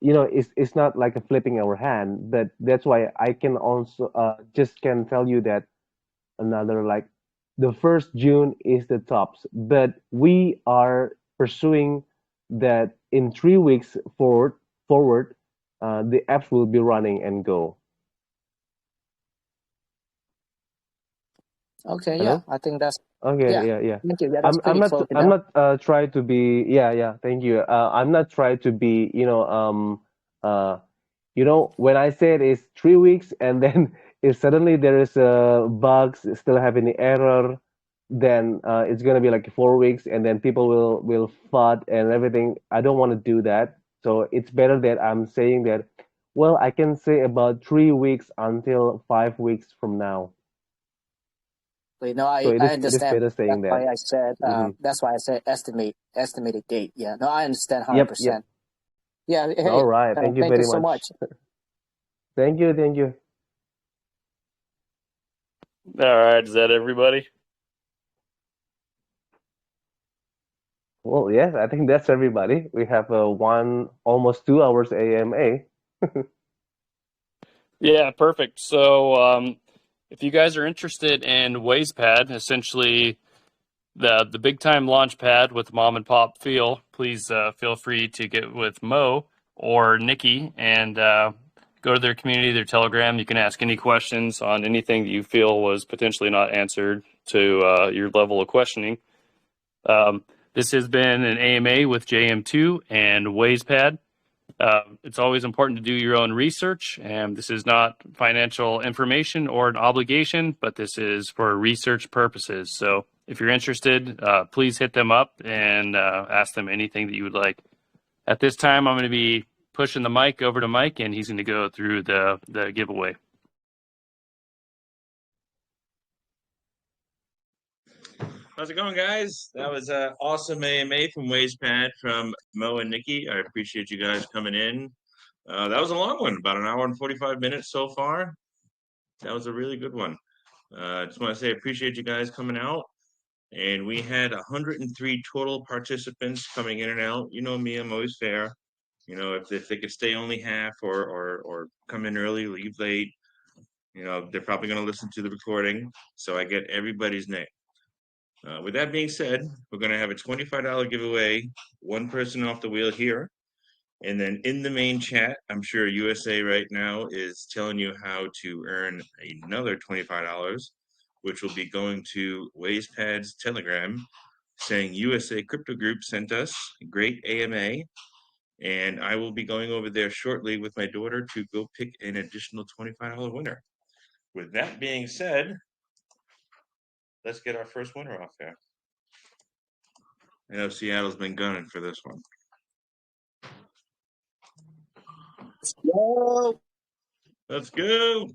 S2: it's not like a flipping our hand, but that's why I can also just can tell you that another like the 1st June is the tops, but we are pursuing that in 3 weeks forward the apps will be running and go.
S5: Okay,
S2: Hello?
S5: yeah, I think that's
S2: Okay,
S5: yeah.
S2: yeah.
S5: Thank you. Yeah, that's
S2: I'm
S5: pretty
S2: not
S5: close
S2: I'm
S5: enough.
S2: not trying to be thank you. I'm not trying to be when I said it's 3 weeks and then if suddenly there is a bugs still having the error, then it's gonna be like 4 weeks and then people will FUD and everything. I don't want to do that. So it's better that I'm saying that, well, I can say about 3 weeks until 5 weeks from now.
S5: Wait, no,
S2: So
S5: I
S2: it is
S5: understand.
S2: better saying that.
S5: That's why I said estimated date. Yeah, no, I understand
S2: Yep.
S5: 100%. Yeah, hey,
S2: All right. Thank you
S5: thank you
S2: very
S5: so
S2: much.
S5: much.
S2: Thank you.
S1: All right, is that everybody?
S2: Well, yes, I think that's everybody. We have almost 2 hours AMA.
S1: Yeah, perfect. So if you guys are interested in Wayspad, essentially the big time Launchpad with mom and pop feel, please feel free to get with Mo or Nikki and go to their community, their Telegram. You can ask any questions on anything that you feel was potentially not answered to your level of questioning. This has been an AMA with JM2 and Wayspad. It's always important to do your own research, and this is not financial information or an obligation, but this is for research purposes. So if you're interested, please hit them up and ask them anything that you would like. At this time, I'm going to be pushing the mic over to Mike, and he's going to go through the giveaway.
S6: How's it going, guys? That was an awesome AMA from Wayspad from Mo and Nikki. I appreciate you guys coming in. That was a long one, about an hour and 45 minutes so far. That was a really good one. Just want to say I appreciate you guys coming out. And we had 103 total participants coming in and out. You know me, I'm always fair. You know, if they could stay only half or come in early, leave late, you know, they're probably going to listen to the recording. So I get everybody's name. With that being said, we're going to have a $25 giveaway, one person off the wheel here. And then in the main chat, I'm sure USA right now is telling you how to earn another $25, which will be going to Wayspad's Telegram saying USA Crypto Group sent us great AMA. And I will be going over there shortly with my daughter to go pick an additional $25 winner. With that being said, let's get our first winner off there. I know Seattle's been gunning for this one.
S5: Let's go.
S6: Let's go.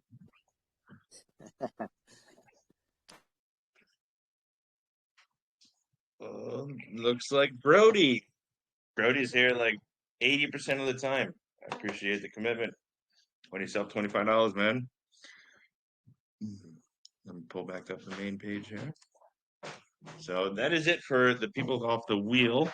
S6: Looks like Brody. Brody's here like 80% of the time. I appreciate the commitment. Win yourself $25, man. Let me pull back up the main page here. So that is it for the people off the wheel.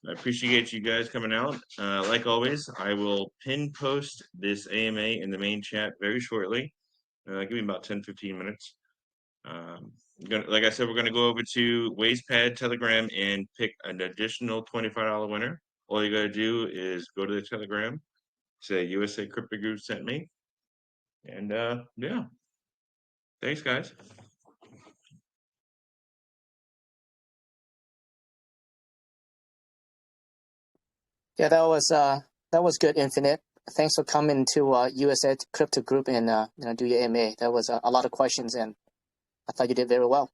S6: I appreciate you guys coming out. Like always, I will pin post this AMA in the main chat very shortly. Give me about 10-15 minutes. Like I said, we're going to go over to Wayspad Telegram and pick an additional $25 winner. All you got to do is go to the Telegram, say USA Crypto Group sent me. And yeah, thanks, guys.
S5: Yeah, that was good, Infinite. Thanks for coming to USA Crypto Group and do your AMA. That was a lot of questions, and I thought you did very well.